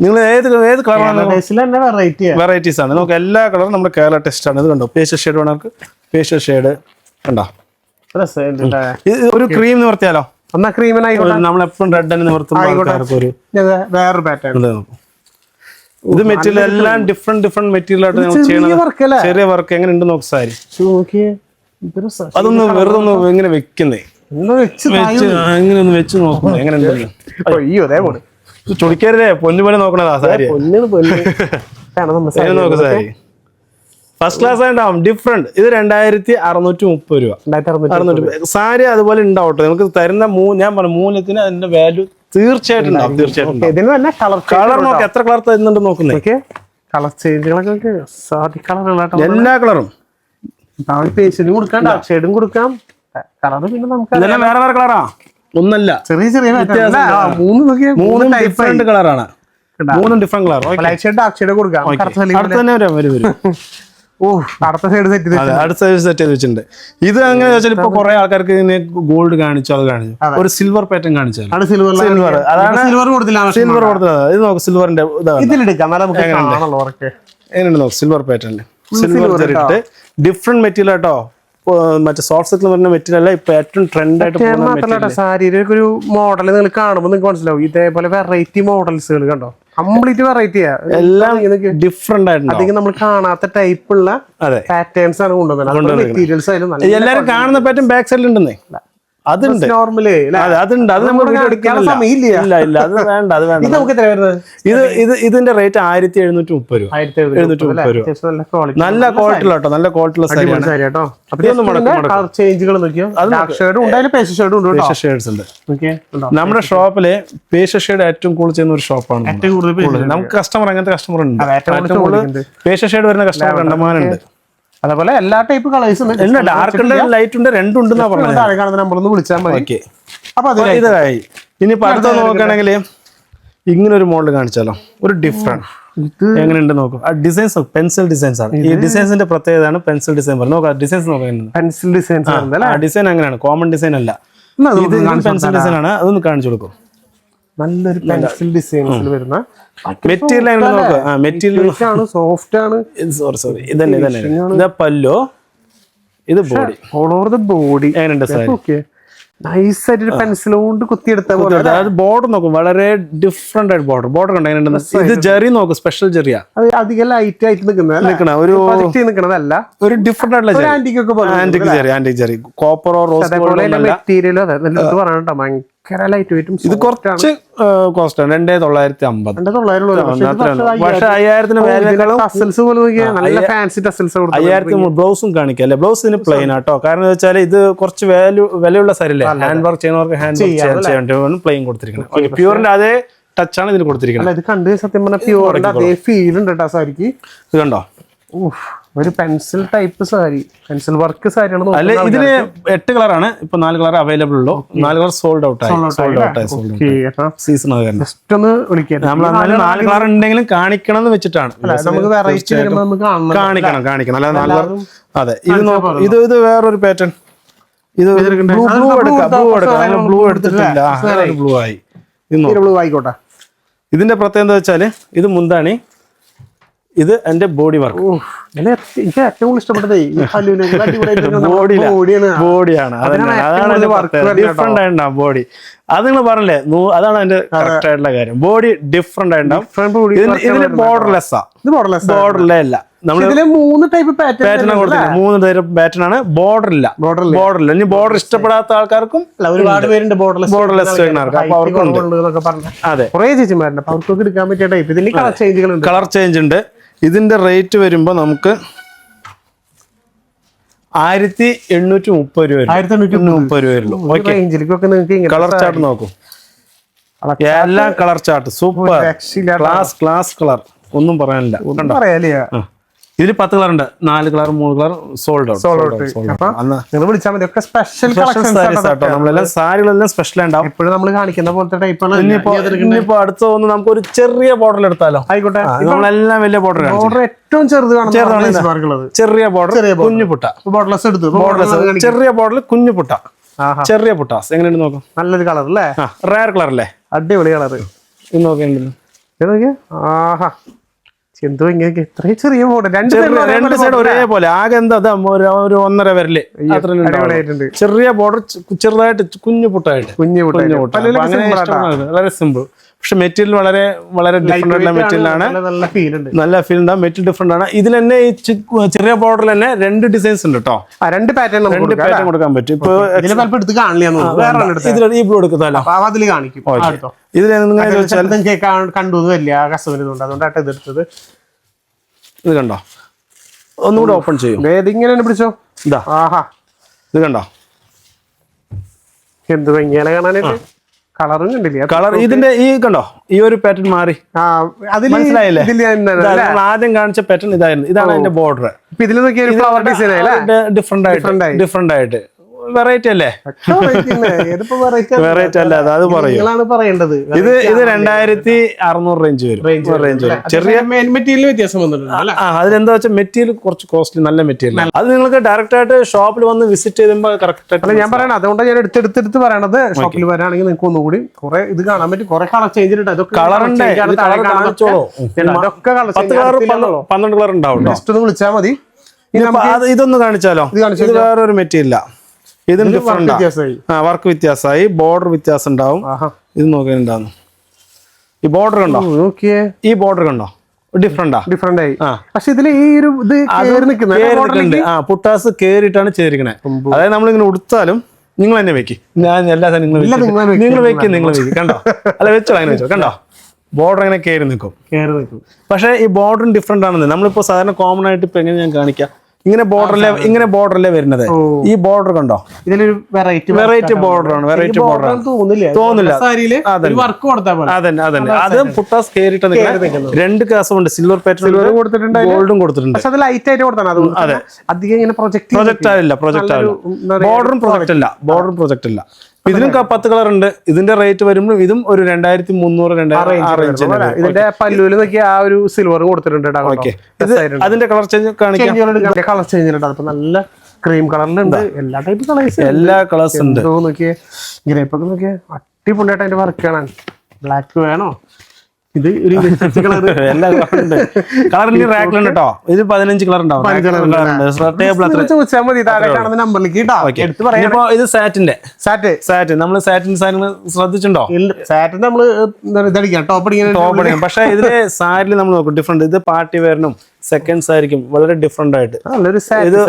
നിങ്ങൾ ഏത് കളറാണ് വെറൈറ്റീസ് ആണ് നോക്കാം. എല്ലാ കളറും നമ്മുടെ കേരള ടെസ്റ്റ് ആണ്. ഇത് കണ്ടോ, പേസ്റ്റൽ ഷെയ്ഡ് വേണവർക്ക് പേസ്റ്റൽ ഷെയ്ഡ് കണ്ടോ. ഒരു ക്രീം നിവർത്തിയാലോ? എന്നാ ക്രീമിനായിക്കോട്ടെ. നമ്മളെപ്പോഴും റെഡ് തന്നെ നിവർത്തുമ്പോൾ ഒരു വേറൊരു പാറ്റേൺ. ഇത് മെറ്റീരിയൽ എല്ലാം ഡിഫറെന്റ് മെറ്റീരിയൽ ആയിട്ട് നമ്മൾ ചെയ്യണം. ചെറിയ വർക്ക് എങ്ങനെ ഉണ്ട് നോക്ക് സാരി. അതൊന്ന് വെറുതെ ഒന്ന് എങ്ങനെ വെക്കുന്നേ, ഇങ്ങനെ ഒന്ന് വെച്ച് നോക്കുന്നത് എങ്ങനെ ഉണ്ട്. ചൊടിക്കരുതേ, പൊന്നു പോലെ നോക്കണതാ സാരി. നോക്ക് സാരി ഫസ്റ്റ് ക്ലാസ് ആയിട്ടാവും, ഡിഫറെന്റ്. ഇത് 2630 രൂപ. 630 സാരി അതുപോലെ ഉണ്ടാവട്ടെ. നമുക്ക് തരുന്ന ഞാൻ പറഞ്ഞു മൂല്യത്തിന് അതിന്റെ വാല്യൂ തീർച്ചയായിട്ടും ഉണ്ടാവും. തീർച്ചയായിട്ടും കളർ നോക്കാം, എത്ര കളർ തരുന്നുണ്ട് നോക്കുന്നേ. കളർ ചേഞ്ചുകളൊക്കെ എല്ലാ കളറും കൊടുക്കാം, ഷെയ്ഡും കൊടുക്കാം. കളറ് പിന്നെ നമുക്ക് ഇതെല്ലാം വേറെ വേറെ കളറാ, ഒന്നല്ല. ചെറിയ ചെറിയ മൂന്നും ഡിഫറെന്റ് കളറാണ്. മൂന്നും different colour. Light shade dark shade കൊടുക്കാം. അടുത്ത് തന്നെ വരും. അടുത്ത സൈഡ് സെറ്റ് ചെയ്ത് വെച്ചിട്ടുണ്ട്. ഇത് അങ്ങനെ വെച്ചാൽ ഇപ്പൊ കുറെ ആൾക്കാർക്ക് ഗോൾഡ് കാണിച്ചു, അത് കാണിച്ചു, ഒരു സിൽവർ പാറ്റേൺ കാണിച്ചാൽ സിൽവർ, അതാണ് സിൽവർ കൊടുത്തത്. ഇത് നോക്ക്, സിൽവറിന്റെ എങ്ങനെയുണ്ട് നോക്ക്, സിൽവർ പാറ്റേൺ, സിൽവർ ഇട്ട് ഡിഫറെന്റ് മെറ്റീരിയൽ കേട്ടോ. മറ്റേ സോഫ്റ്റ് സിൽക്ക് പറഞ്ഞ മെറ്റീരിയൽ അല്ല, ഇപ്പൊ ഏറ്റവും ട്രെൻഡ് ആയിട്ട് സാരിയുടെ ഒരു മോഡൽ നിങ്ങൾ കാണുമ്പോൾ നിങ്ങൾക്ക് മനസ്സിലാവും. ഇതേപോലെ വെറൈറ്റി മോഡൽസുകൾ കണ്ടോ, കംപ്ലീറ്റ് വെറൈറ്റിയാ, എല്ലാം ഡിഫറെന്റ് ആയിട്ട് അധികം നമ്മൾ കാണാത്ത ടൈപ്പുള്ള പാറ്റേൺസ് ആണ് കൊണ്ടുവന്നത്. മെറ്റീരിയൽസ് ആയാലും എല്ലാരും കാണുന്ന പാറ്റേൺ ബാക്ക് സൈഡിൽ ഉണ്ടെന്നേ. അതുണ്ട് നോർമലി, അതുണ്ട്. അത് നമ്മൾ ഇല്ല, അത് വേണ്ട, അത് വേണ്ട. ഇതിന്റെ റേറ്റ് 1730 രൂപ. 1730 രൂപ. നല്ല ക്വാളിറ്റി കേട്ടോ, നല്ല ക്വാളിറ്റിയുള്ള സാരി കേട്ടോ. നമ്മുടെ ഷോപ്പില് പേസ്റ്റൽ ഷെയ്ഡ് ഏറ്റവും കൂടുതൽ ചെയ്യുന്ന ഒരു ഷോപ്പാണ്. നമുക്ക് കസ്റ്റമർ, അങ്ങനത്തെ കസ്റ്റമർ ഉണ്ട്. ഏറ്റവും കൂടുതൽ പേസ്റ്റൽ ഷെയ്ഡ് വരുന്ന കസ്റ്റമർ കണ്ടമാനുണ്ട്. അതേപോലെ എല്ലാ ടൈപ്പ് കളേഴ്സും ഡാർക്ക് ഉണ്ട്, ലൈറ്റ് ഉണ്ട്, രണ്ടും ഉണ്ടെന്നാ പറഞ്ഞത്. താഴെ കാണുന്ന നമ്പർ ഒന്ന് വിളിച്ചാൽ മതി. അപ്പൊ ഇതായി. ഇനി അടുത്ത നോക്കുകയാണെങ്കിൽ ഇങ്ങനെ ഒരു മോഡൽ കാണിച്ചാലോ, ഒരു ഡിഫറെന്റ്. എങ്ങനെയുണ്ട് നോക്കും. ആ ഡിസൈൻസ് പെൻസിൽ ഡിസൈൻസ് ആണ്. ഈ ഡിസൈൻസിന്റെ പ്രത്യേകതയാണ് പെൻസിൽ ഡിസൈൻ പറയുന്നത്. നോക്കാം ഡിസൈൻസ് നോക്കാം. പെൻസിൽ ഡിസൈൻസ് ഡിസൈൻ അങ്ങനെയാണ്, കോമൺ ഡിസൈൻ അല്ല. ഇത് പെൻസിൽ ഡിസൈൻ ആണ്. അതൊന്ന് കാണിച്ചു കൊടുക്കും. നല്ലൊരു പെൻസിൽ ഡിസൈൻസിൽ വരുന്ന മെറ്റീരിയൽ മെറ്റീരിയൽ സോഫ്റ്റ് ആണ്. സോറി, ഇതന്നെ പല്ലോ, ഇത് body, all over the body. എങ്ങനെയുണ്ട് സാരി? നൈസ് ആയിട്ട് പെൻസിൽ കൊണ്ട് കുത്തിയെടുത്ത പോലെ. ബോർഡർ നോക്കും, വളരെ ഡിഫറെന്റ് ആയിട്ട് ബോർഡർ കണ്ടോ എങ്ങനെയുണ്ട്. ഇത് ജെറി നോക്കും, സ്പെഷ്യൽ ജെറിയാ. അത് അധികം ലൈറ്റ് ആയിട്ട് നിൽക്കുന്ന ഒരു നിൽക്കുന്നതല്ല, ഒരു ഡിഫറെന്റ് ആയിട്ടുള്ള ആന്റിക് ജെറി, കോപ്പറോ റോസ് മെറ്റീരിയലോ പറഞ്ഞോ. ഭയങ്കര ലൈറ്റ് വെയിറ്റും. ഇത് കുറച്ച് കോസ്റ്റ് ആണ്, 2950. പക്ഷെ 5000 ബ്ലൗസും കാണിക്കാം അല്ലെ. ബ്ലൗസിന് പ്ലെയിൻ ആട്ടോ. കാരണം വെച്ചാൽ ഇത് കുറച്ച് വിലയുള്ള സാരി അല്ലേ. ഹാൻഡ് വർക്ക് ചെയ്യുന്നവർക്ക് ഹാൻഡ് വർക്ക് ചെയ്യാൻ പ്ലെയിൻ കൊടുത്തിരിക്കുന്നത്. പ്യൂറിന്റെ അതേ ടച്ച് ആണ് ഇതിന് കൊടുത്തിരിക്കുന്നത്. അല്ല ഇത് കണ്ട് സത്യം പറഞ്ഞ പ്യൂറിന്റെ അതേ ഫീൽ ഉണ്ട് കേട്ടോ സാരിക്ക്. ഇത് കണ്ടോ, ഒരു pencil type sari, pencil work സാരിയാണ്. അല്ലെ ഇതിന് 8 കളറാണ് ഇപ്പൊ, 4 കളർ അവൈലബിൾ ഉള്ളൂ. 4 കളർ സോൾഡ് ഔട്ട് ആയി. സീസൺ ജസ്റ്റ് ഒന്ന് വിളിക്കാം. നമ്മൾ 4 കളർ ഉണ്ടെങ്കിലും കാണിക്കണം എന്ന് വെച്ചിട്ടാണ്. നമുക്ക് വെറൈറ്റി കാണിക്കണം. അല്ലാതെ 4 കളർ. അതെ, ഇത് വേറൊരു പാറ്റേൺ. ഇത് ബ്ലൂ എടുത്തിട്ടില്ല, ബ്ലൂ ആയി. ബ്ലൂ ആയിക്കോട്ടെ. ഇതിന്റെ പ്രത്യേകത എന്താ വെച്ചാല് ഇത് മുന്താണി, ഇത് എന്റെ ബോഡി വർക്ക്. എനിക്ക് ഏറ്റവും ഇഷ്ടപ്പെട്ടത് ബോഡിയാണ്. ഡിഫറെന്റ് ആയിട്ടുണ്ടാവും ബോഡി. അത് നിങ്ങൾ പറഞ്ഞില്ലേ, അതാണ് അതിന്റെ കറക്റ്റ് ആയിട്ടുള്ള കാര്യം. ബോഡി ഡിഫറെന്റ് ആയിട്ടുണ്ടാവും. ഇതിന് ബോർഡർലെസ്സാ, ബോർഡർലേ അല്ല. ഇതില് 3 ടൈപ്പ് പാറ്റേൺ കൊടുത്തില്ല. 3 ടൈപ്പ് പാറ്റേൺ ആണ്. ബോർഡറില്ല. ഇനി ബോർഡർ ഇഷ്ടപ്പെടാത്ത ആൾക്കാർക്കും ഒരുപാട് പേരുണ്ട് ബോർഡർലെസ് ചെയ്യുന്നവർക്ക്. അപ്പൊ അവർക്കുണ്ട്. അതെ, കുറെ ചേച്ചിമാരുണ്ട്. അപ്പൊ അവർക്കൊക്കെ എടുക്കാൻ പറ്റിയ ടൈപ്പ്. ഇതിന് കളർ ചേഞ്ചുകളുണ്ട്. കളർ ചേഞ്ച് ഉണ്ട്. ഇതിന്റെ റേറ്റ് വരുമ്പോ നമുക്ക് 1830 രൂപ. 1830 രൂപ. കളർ ചാർട്ട് നോക്കൂ, എല്ലാം colour chart super class colour, ഒന്നും പറയാനില്ല. ഇതിൽ 10 കളർ ഉണ്ട്. 4 കളർ 3 കളർ സോൾഡ് ഔട്ട്. വിളിച്ചാൽ മതി. ഒക്കെ സ്പെഷ്യൽ നമ്മളെല്ലാം സാരികളെല്ലാം സ്പെഷ്യൽ ഉണ്ടാവും. എപ്പോഴും നമ്മൾ കാണിക്കുന്ന പോലത്തെ ടൈപ്പാണ്. ഇനിയിപ്പോ അടുത്ത ഒന്ന് നമുക്ക് ഒരു ചെറിയ ബോർഡർ എടുത്താലോ? ആയിക്കോട്ടെ. നമ്മളെല്ലാം വലിയ ബോർഡർ ഏറ്റവും ചെറിയ ബോർഡർ കുഞ്ഞുപുട്ട. ബോർഡർലെസ് എടുത്തു. ചെറിയ ബോർഡർ കുഞ്ഞുപുട്ട, ചെറിയ പുട്ടാസ്. എങ്ങനെയുണ്ട് നോക്കാം. നല്ലൊരു കളർ അല്ലേ? റയർ കളർ അല്ലേ? അടിപൊളി കളർ. ഇത് നോക്കിയ ആഹാ, എന്തോ ഇങ്ങനെ ഇത്രയും ചെറിയ ബോർഡർ. രണ്ട് സൈഡ് ഒരേപോലെ. ആകെ എന്താ ഒരു 1.5 വിരല് ചെറിയ ബോർഡർ, ചെറുതായിട്ട് കുഞ്ഞുപുട്ടായിട്ട്. വളരെ സിമ്പിൾ. പക്ഷെ മെറ്റീരിയൽ വളരെ വളരെ ഡിഫറെന്റ് ആയിട്ടുള്ള മെറ്റീരിയൽ ആണ്. നല്ല ഫീൽ ഉണ്ടാവും. മെറ്റീരിയൽ ഡിഫറെന്റ് ആണ്. ഇതിൽ തന്നെ ഈ ചെറിയ ബോർഡറിൽ തന്നെ 2 ഡിസൈൻസ് ഉണ്ട് കേട്ടോ. 2 പാറ്റേൺ കൊടുക്കാൻ പറ്റും. ഇപ്പൊ ഈ ബ്ലൂ എടുക്കുന്നല്ലോ, ഇതിൽ ഇത് കണ്ടോ, ഒന്നുകൂടെ ഓപ്പൺ ചെയ്യും. ഇങ്ങനെ പിടിച്ചോ. ഇതാ, ഇത് കണ്ടോ, എന്ത് ഭംഗിയാണ് കാണാനായിട്ട്. കളറും കണ്ടില്ല. കളർ ഇതിന്റെ ഈ കണ്ടോ, ഈ ഒരു പാറ്റേൺ മാറി. മനസ്സിലായില്ലേ? ആദ്യം കാണിച്ച പാറ്റേൺ ഇതായിരുന്നു. ഇതാണ് അതിന്റെ ബോർഡർ. ഡിഫറെന്റ് ആയിട്ട് വെറൈറ്റി അല്ലേ? വെറൈറ്റി അല്ല, അത് പറയേണ്ടത്. ഇത് 2600 റേഞ്ച് വരും. ചെറിയ മെറ്റീരിയൽ വ്യത്യാസം വന്നിട്ടുണ്ട്. അതിലെന്താ വെച്ചാൽ മെറ്റീരിയൽ കുറച്ച് കോസ്റ്റ്ലി, നല്ല മെറ്റീരിയൽ. അത് നിങ്ങൾക്ക് ഡയറക്റ്റ് ആയിട്ട് ഷോപ്പിൽ വന്ന് വിസിറ്റ് ചെയ്യുമ്പോൾ കറക്റ്റ് ആയിട്ട് ഞാൻ പറയണത്. അതുകൊണ്ടാണ് ഞാൻ എടുത്തെടുത്ത് പറയണത്. ഷോപ്പിൽ വരാണെങ്കിൽ നിങ്ങൾക്ക് ഒന്നുകൂടി കുറെ ഇത് കാണാൻ പറ്റും. കുറെ കളർ ചേഞ്ച് ഉണ്ട്. അതൊക്കെ കളറുണ്ട്. 12 കളർ ഉണ്ടാവും. ജസ്റ്റ് ഒന്ന് വിളിച്ചാൽ മതി. ഇതൊന്ന് കാണിച്ചാലോ? ഇത് വേറൊരു മെറ്റീരിയൽ. ഇതിന് വർക്ക് വ്യത്യാസമായി, ബോർഡർ വ്യത്യാസം ഉണ്ടാവും. ഇത് നോക്കിയിട്ടുണ്ടാവും. ഈ ബോർഡർ കണ്ടോ? ഈ ബോർഡർ കണ്ടോ? ഡിഫറെന്റ് ആയി. പക്ഷെ ഇതിൽ ഈ ഒരു പുട്ടാസ് കേറിയിട്ടാണ് ചേരിക്കണേ. അതായത് നമ്മളിങ്ങനെ ഉടുത്താലും നിങ്ങൾ തന്നെ വെക്കും. ഞാൻ എല്ലാ നിങ്ങൾ വെക്കും. കണ്ടോ? അല്ല, വെച്ചോ, അങ്ങനെ വെച്ചോ. കണ്ടോ, ബോർഡർ അങ്ങനെ കയറി നിൽക്കും. പക്ഷെ ഈ ബോർഡറും ഡിഫറെന്റ് ആണെന്ന്. നമ്മളിപ്പോ സാധാരണ കോമൺ ആയിട്ട് ഇപ്പൊ എങ്ങനെ ഞാൻ കാണിക്കാം. ഇങ്ങനെ ബോർഡറിലെ വരുന്നത്. ഈ ബോർഡർ കണ്ടോ? ഇതിലൊരു വെറൈറ്റി ബോർഡറാണ്. വെറൈറ്റി ബോർഡർ തോന്നില്ല. അതന്നെ അത് പുട്ടാസ് കേറിയിട്ട് 2 കാസുണ്ട്. സിൽവർ പാറ്റേൺ കൊടുത്തിട്ടുണ്ട്, ഗോൾഡും കൊടുത്തിട്ടുണ്ട്. അതെ, അധികം ഇങ്ങനെ പ്രൊജക്ട് ആവില്ല. ബോർഡറും പ്രൊജക്ട് അല്ല. ഇതിനും 10 കളർ ഉണ്ട്. ഇതിന്റെ റേറ്റ് വരുമ്പോൾ ഇതും ഒരു 2300 ഇതിന്റെ പല്ലുവിൽ നോക്കിയാൽ ആ ഒരു സിൽവർ കൊടുത്തിട്ടുണ്ട്. അതിന്റെ കളർ ചേഞ്ച് കളർ ചേഞ്ച് ഉണ്ട്. നല്ല ക്രീം കളറിലുണ്ട്. എല്ലാ ടൈപ്പ് കളേഴ്സ്, എല്ലാ കളേഴ്സ് ഉണ്ട്. നോക്കിയേ, ഗ്രേപ്പൊക്കെ നോക്കിയേ, അടിപൊളിയായിട്ട് അതിന്റെ വർക്ക് കാണാൻ. ബ്ലാക്ക് വേണോ? ഇത് ഒരു എല്ലാ കളറുണ്ട്. കളറിന് റാക്കിലുണ്ട് കേട്ടോ. ഇത് 15 കളർ ഉണ്ടാവും. ഇത് സാറ്റിൻ. നമ്മള് സാറ്റിൻ സാധനങ്ങൾ ശ്രദ്ധിച്ചിട്ടുണ്ടോ? സാറ്റിൻ നമ്മള് ടോപ്പ് അടിക്കണം. പക്ഷെ ഇതില് സാരിൽ നമ്മൾ നോക്കും ഡിഫറെന്റ്. ഇത് പാർട്ടി വെയറിനും സെക്കൻഡ് സാരിക്കും വളരെ ഡിഫറെന്റ് ആയിട്ട്. ഇത്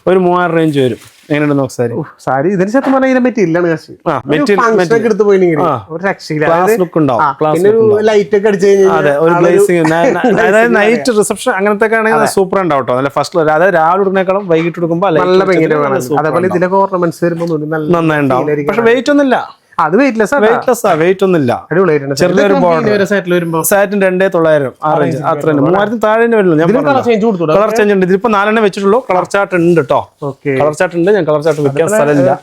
ഒരു 3000 റേഞ്ച് വരും. എങ്ങനെയുണ്ട് നോക്ക് സാരി. സാരി ഇതിന് ശതം പറഞ്ഞാൽ മെറ്റീരിയലാണ്. അതായത് നൈറ്റ് റിസപ്ഷൻ അങ്ങനത്തെ ആണെങ്കിൽ സൂപ്പർ ഉണ്ടാവും കേട്ടോ. നല്ല ഫസ്റ്റ്. അതായത് രാവിലെ ഇടുന്നേക്കാളും വൈകിട്ട് എടുക്കുമ്പോൾ നല്ല ഭംഗി. അതേപോലെ ഇതിലൊക്കെ ഓർണമെന്റ്സ് വരുമ്പോൾ നന്നായി ഉണ്ടാവും. പക്ഷെ വെയിറ്റ് ഒന്നുമില്ല. അത് വെയിറ്റ്ലെസ് ആണ്, വെയിറ്റ്ലെസ് ആ, വെയിറ്റ് ഒന്നുമില്ല. അടിപൊളിയായിട്ടുണ്ട്. ചെറിയൊരു border. സെറ്റിൽ വരുമ്പോ സാറ്റിന് 2900 ആ റേഞ്ച് അത്ര തന്നെ, 3000 താഴെ വരുള്ളൂ. ഞാൻ കളർ ചേഞ്ച് കൊടുത്തു. കളർ ചേഞ്ച് ഉണ്ട്. ഇതിപ്പോ 4 വെച്ചിട്ടുള്ളൂ. കളർ ചാർട്ട് ഉണ്ട് കേട്ടോ, ഓക്കെ. കളർ ചാർട്ട് ഉണ്ട്. ഞാൻ കളർ ചാർട്ട് വെക്കാൻ സ്ഥലമില്ല.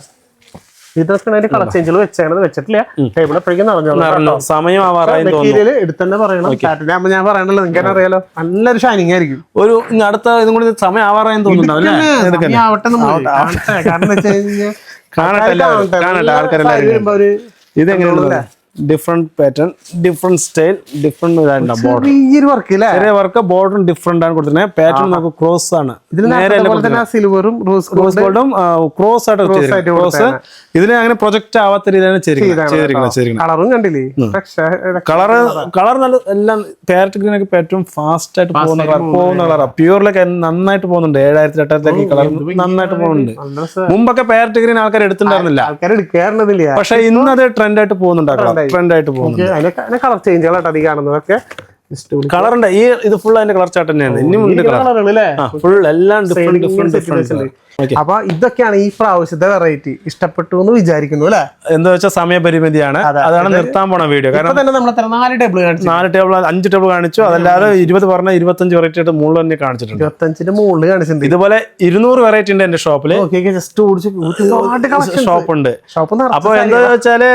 ഇതൊക്കെ അതിന്റെ കളർ ചേഞ്ചുകൾ വെച്ചിട്ടില്ല. ടേബിൾ എപ്പോഴേക്കും നടന്നു. സമയം ആവാറായി തോന്നുന്നു. മെറ്റീരിയൽ എടുത്ത് തന്നെ പറയണം. സാറ്റർഡേ ആകുമ്പോൾ ഞാൻ പറയണല്ലോ, നിങ്ങൾക്ക് അറിയാലോ, നല്ലൊരു ഷൈനിങ് ആയിരിക്കും. ഒരു ഇനി അടുത്ത ഇതും കൂടി സമയം ആവാറായി തോന്നുന്നുണ്ടാവും അല്ലേ? കാരണം വെച്ച് കഴിഞ്ഞാൽ കാണട്ടെ ആൾക്കാരെല്ലാവരും. വരുമ്പോ ഒരു ഇതെങ്ങനെയാണ്? Different pattern, different style, different ഇതായിട്ടുണ്ടാവും. ബോർഡർ ചെറിയൊരു വർക്ക് ഇല്ലേ? ചെറിയ വർക്ക്, ബോർഡറും ഡിഫറെന്റ് ആണ് കൊടുത്തിരുന്നത്. പാറ്റേൺ നമുക്ക് ക്രോസ് ആണ്. സിൽവറും റോസ് ഗോൾഡും ക്രോസ് ആയിട്ട് ക്രോസ്. ഇതിന് അങ്ങനെ പ്രൊജക്ട് ആവാത്ത രീതിയിലാണ് ചെയ്തിരിക്കുന്നത്. കളറും കണ്ടില്ലേ? കളർ നല്ല എല്ലാം പാരറ്റ് ഗ്രീൻ ഒക്കെ ഏറ്റവും ഫാസ്റ്റ് ആയിട്ട് പോകുന്ന കളറാണ്. പ്യൂറിലൊക്കെ നന്നായിട്ട് പോകുന്നുണ്ട്. 7000 8000 കളർ നന്നായിട്ട് പോകുന്നുണ്ട്. മുമ്പൊക്കെ പാരറ്റ് ഗ്രീൻ ആൾക്കാർ എടുത്തിട്ടുണ്ടായിരുന്നില്ല, ആൾക്കാർ എടുക്കാറുന്നില്ല. പക്ഷെ ഇന്ന് അത് ട്രെൻഡ് ആയിട്ട് പോകുന്നുണ്ട്. ട്രെൻഡ് ആയിട്ട് പോകുന്നുണ്ട്. കളർ ചേഞ്ചുകളായിട്ട് അത് കാണുന്നതൊക്കെ കളറുണ്ട്. ഇത് ഫുൾ അതിന്റെ കളർ ചാർട്ട് തന്നെയാണ്. ഇനിയും ഉണ്ട് ഫുൾ എല്ലാം ഡിഫറെന്റ്. അപ്പൊ ഇതൊക്കെയാണ് ഈ പ്രാവശ്യത്തെ വെറൈറ്റി. ഇഷ്ടപ്പെട്ടു എന്ന് വിചാരിക്കുന്നു അല്ലെ? എന്താ വെച്ചാൽ സമയപരിമിതിയാണ്, അതാണ് നിർത്താൻ പോണ വീഡിയോ. കാരണം തന്നെ നമ്മൾ 4 ടേബിൾ കാണിച്ചു, 4 ടേബിൾ 5 ടേബിൾ കാണിച്ചു. അതല്ലാതെ 20 പറഞ്ഞ 25 വെറൈറ്റി ആയിട്ട് മുകളിൽ തന്നെ കാണിച്ചിട്ടുണ്ട്. 25ന്റെ മുകളിൽ കാണിച്ചിട്ടുണ്ട്. ഇതുപോലെ 200 വെറൈറ്റി ഉണ്ട് എന്റെ ഷോപ്പില്. ജസ്റ്റ് ഷോപ്പ് ഉണ്ട്. അപ്പൊ എന്താ വെച്ചാല്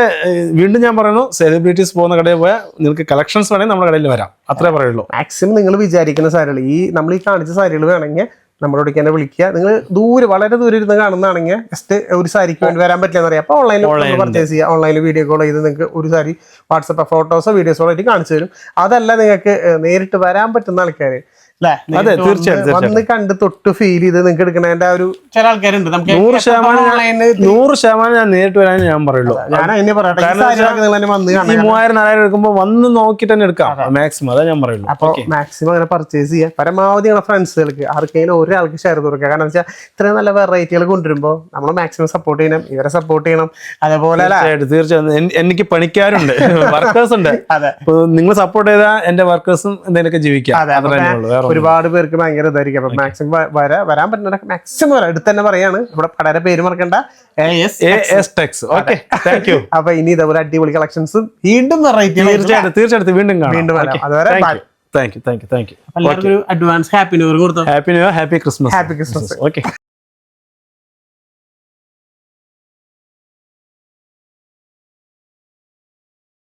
വീണ്ടും ഞാൻ പറയുന്നു, സെലിബ്രിറ്റീസ് പോകുന്ന കടയിൽ പോയാൽ നിങ്ങൾക്ക് കളക്ഷൻസ് വേണമെങ്കിൽ നമ്മുടെ കടയിൽ വരാം, അത്രേ പറയുള്ളൂ. മാക്സിമം നിങ്ങൾ വിചാരിക്കുന്ന സാരികൾ, നമ്മൾ ഈ കാണിച്ച സാരികൾ വേണമെങ്കിൽ നമ്മളോടേക്ക് തന്നെ വിളിക്കുക. നിങ്ങൾ വളരെ ദൂരെ ഇരുന്ന് കാണുന്നതാണെങ്കിൽ ജസ്റ്റ് ഒരു സാരിക്ക് വേണ്ടി വരാൻ പറ്റില്ലെന്ന് അറിയാം. അപ്പോൾ ഓൺലൈനിൽ പർച്ചേസ് ചെയ്യുക. ഓൺലൈനിൽ വീഡിയോ കോൾ ചെയ്ത് നിങ്ങൾക്ക് ഒരു സാരി വാട്സപ്പ് ഫോട്ടോസോ വീഡിയോസോ ആയിട്ട് കാണിച്ചു തരും. അതല്ല നിങ്ങൾക്ക് നേരിട്ട് വരാൻ പറ്റുന്ന ആൾക്കാർ അതെ, തീർച്ചയായിട്ടും വന്ന് കണ്ട് തൊട്ട് ഫീൽ ചെയ്ത് നിങ്ങൾക്ക് എടുക്കണതിന്റെ ആ ഒരു ചില ആൾക്കാരുണ്ട്. 100% ഞാൻ നേരിട്ട് വരാൻ ഞാൻ പറയുള്ളൂ. ഞാൻ അതിനെ പറയട്ടെ, വന്ന് 3000-4000 എടുക്കുമ്പോൾ വന്ന് നോക്കിട്ട് തന്നെ എടുക്കാം മാക്സിമം, അതാ ഞാൻ പറയുള്ളൂ. അപ്പോൾ മാക്സിമം അങ്ങനെ പർച്ചേസ് ചെയ്യുക. പരമാവധി നിങ്ങളുടെ ഫ്രണ്ട്സുകൾക്ക് ആർക്കെങ്കിലും ഒരാൾക്ക് ഷെയർ കൊടുക്കുക. കാരണം വെച്ചാൽ ഇത്രയും നല്ല വെറൈറ്റികൾ കൊണ്ടുവരുമ്പോൾ നമ്മൾ മാക്സിമം സപ്പോർട്ട് ചെയ്യണം, ഇവരെ സപ്പോർട്ട് ചെയ്യണം. അതേപോലെ തീർച്ചയായും എനിക്ക് പണിക്കാരുണ്ട്, വർക്കേഴ്സ് ഉണ്ട്. അതെ, നിങ്ങൾ സപ്പോർട്ട് ചെയ്താൽ എന്റെ വർക്കേഴ്സും എന്തെങ്കിലുമൊക്കെ ജീവിക്കാം. ഒരുപാട് പേർക്ക് ഭയങ്കര ഇതായിരിക്കും. അപ്പൊ മാക്സിമം വരാൻ പറ്റുന്ന മാക്സിമം വരാം. എടുത്ത് തന്നെ പറയാണ്, ഇവിടെ കടയുടെ പേര് മറക്കണ്ട, AS Tex. Okay, thank you. അപ്പൊ ഇനി ഇതേപോലെ അടിപൊളി കളക്ഷൻസും വീണ്ടും വെറൈറ്റി തീർച്ചയായിട്ടും വീണ്ടും കാണാം. അതുവരെ താങ്ക് യു. എല്ലാവർക്കും അഡ്വാൻസ് ഹാപ്പി ന്യൂ ഇയർ കൊടുത്തു. Happy new year, happy Christmas. Happy Christmas. Okay.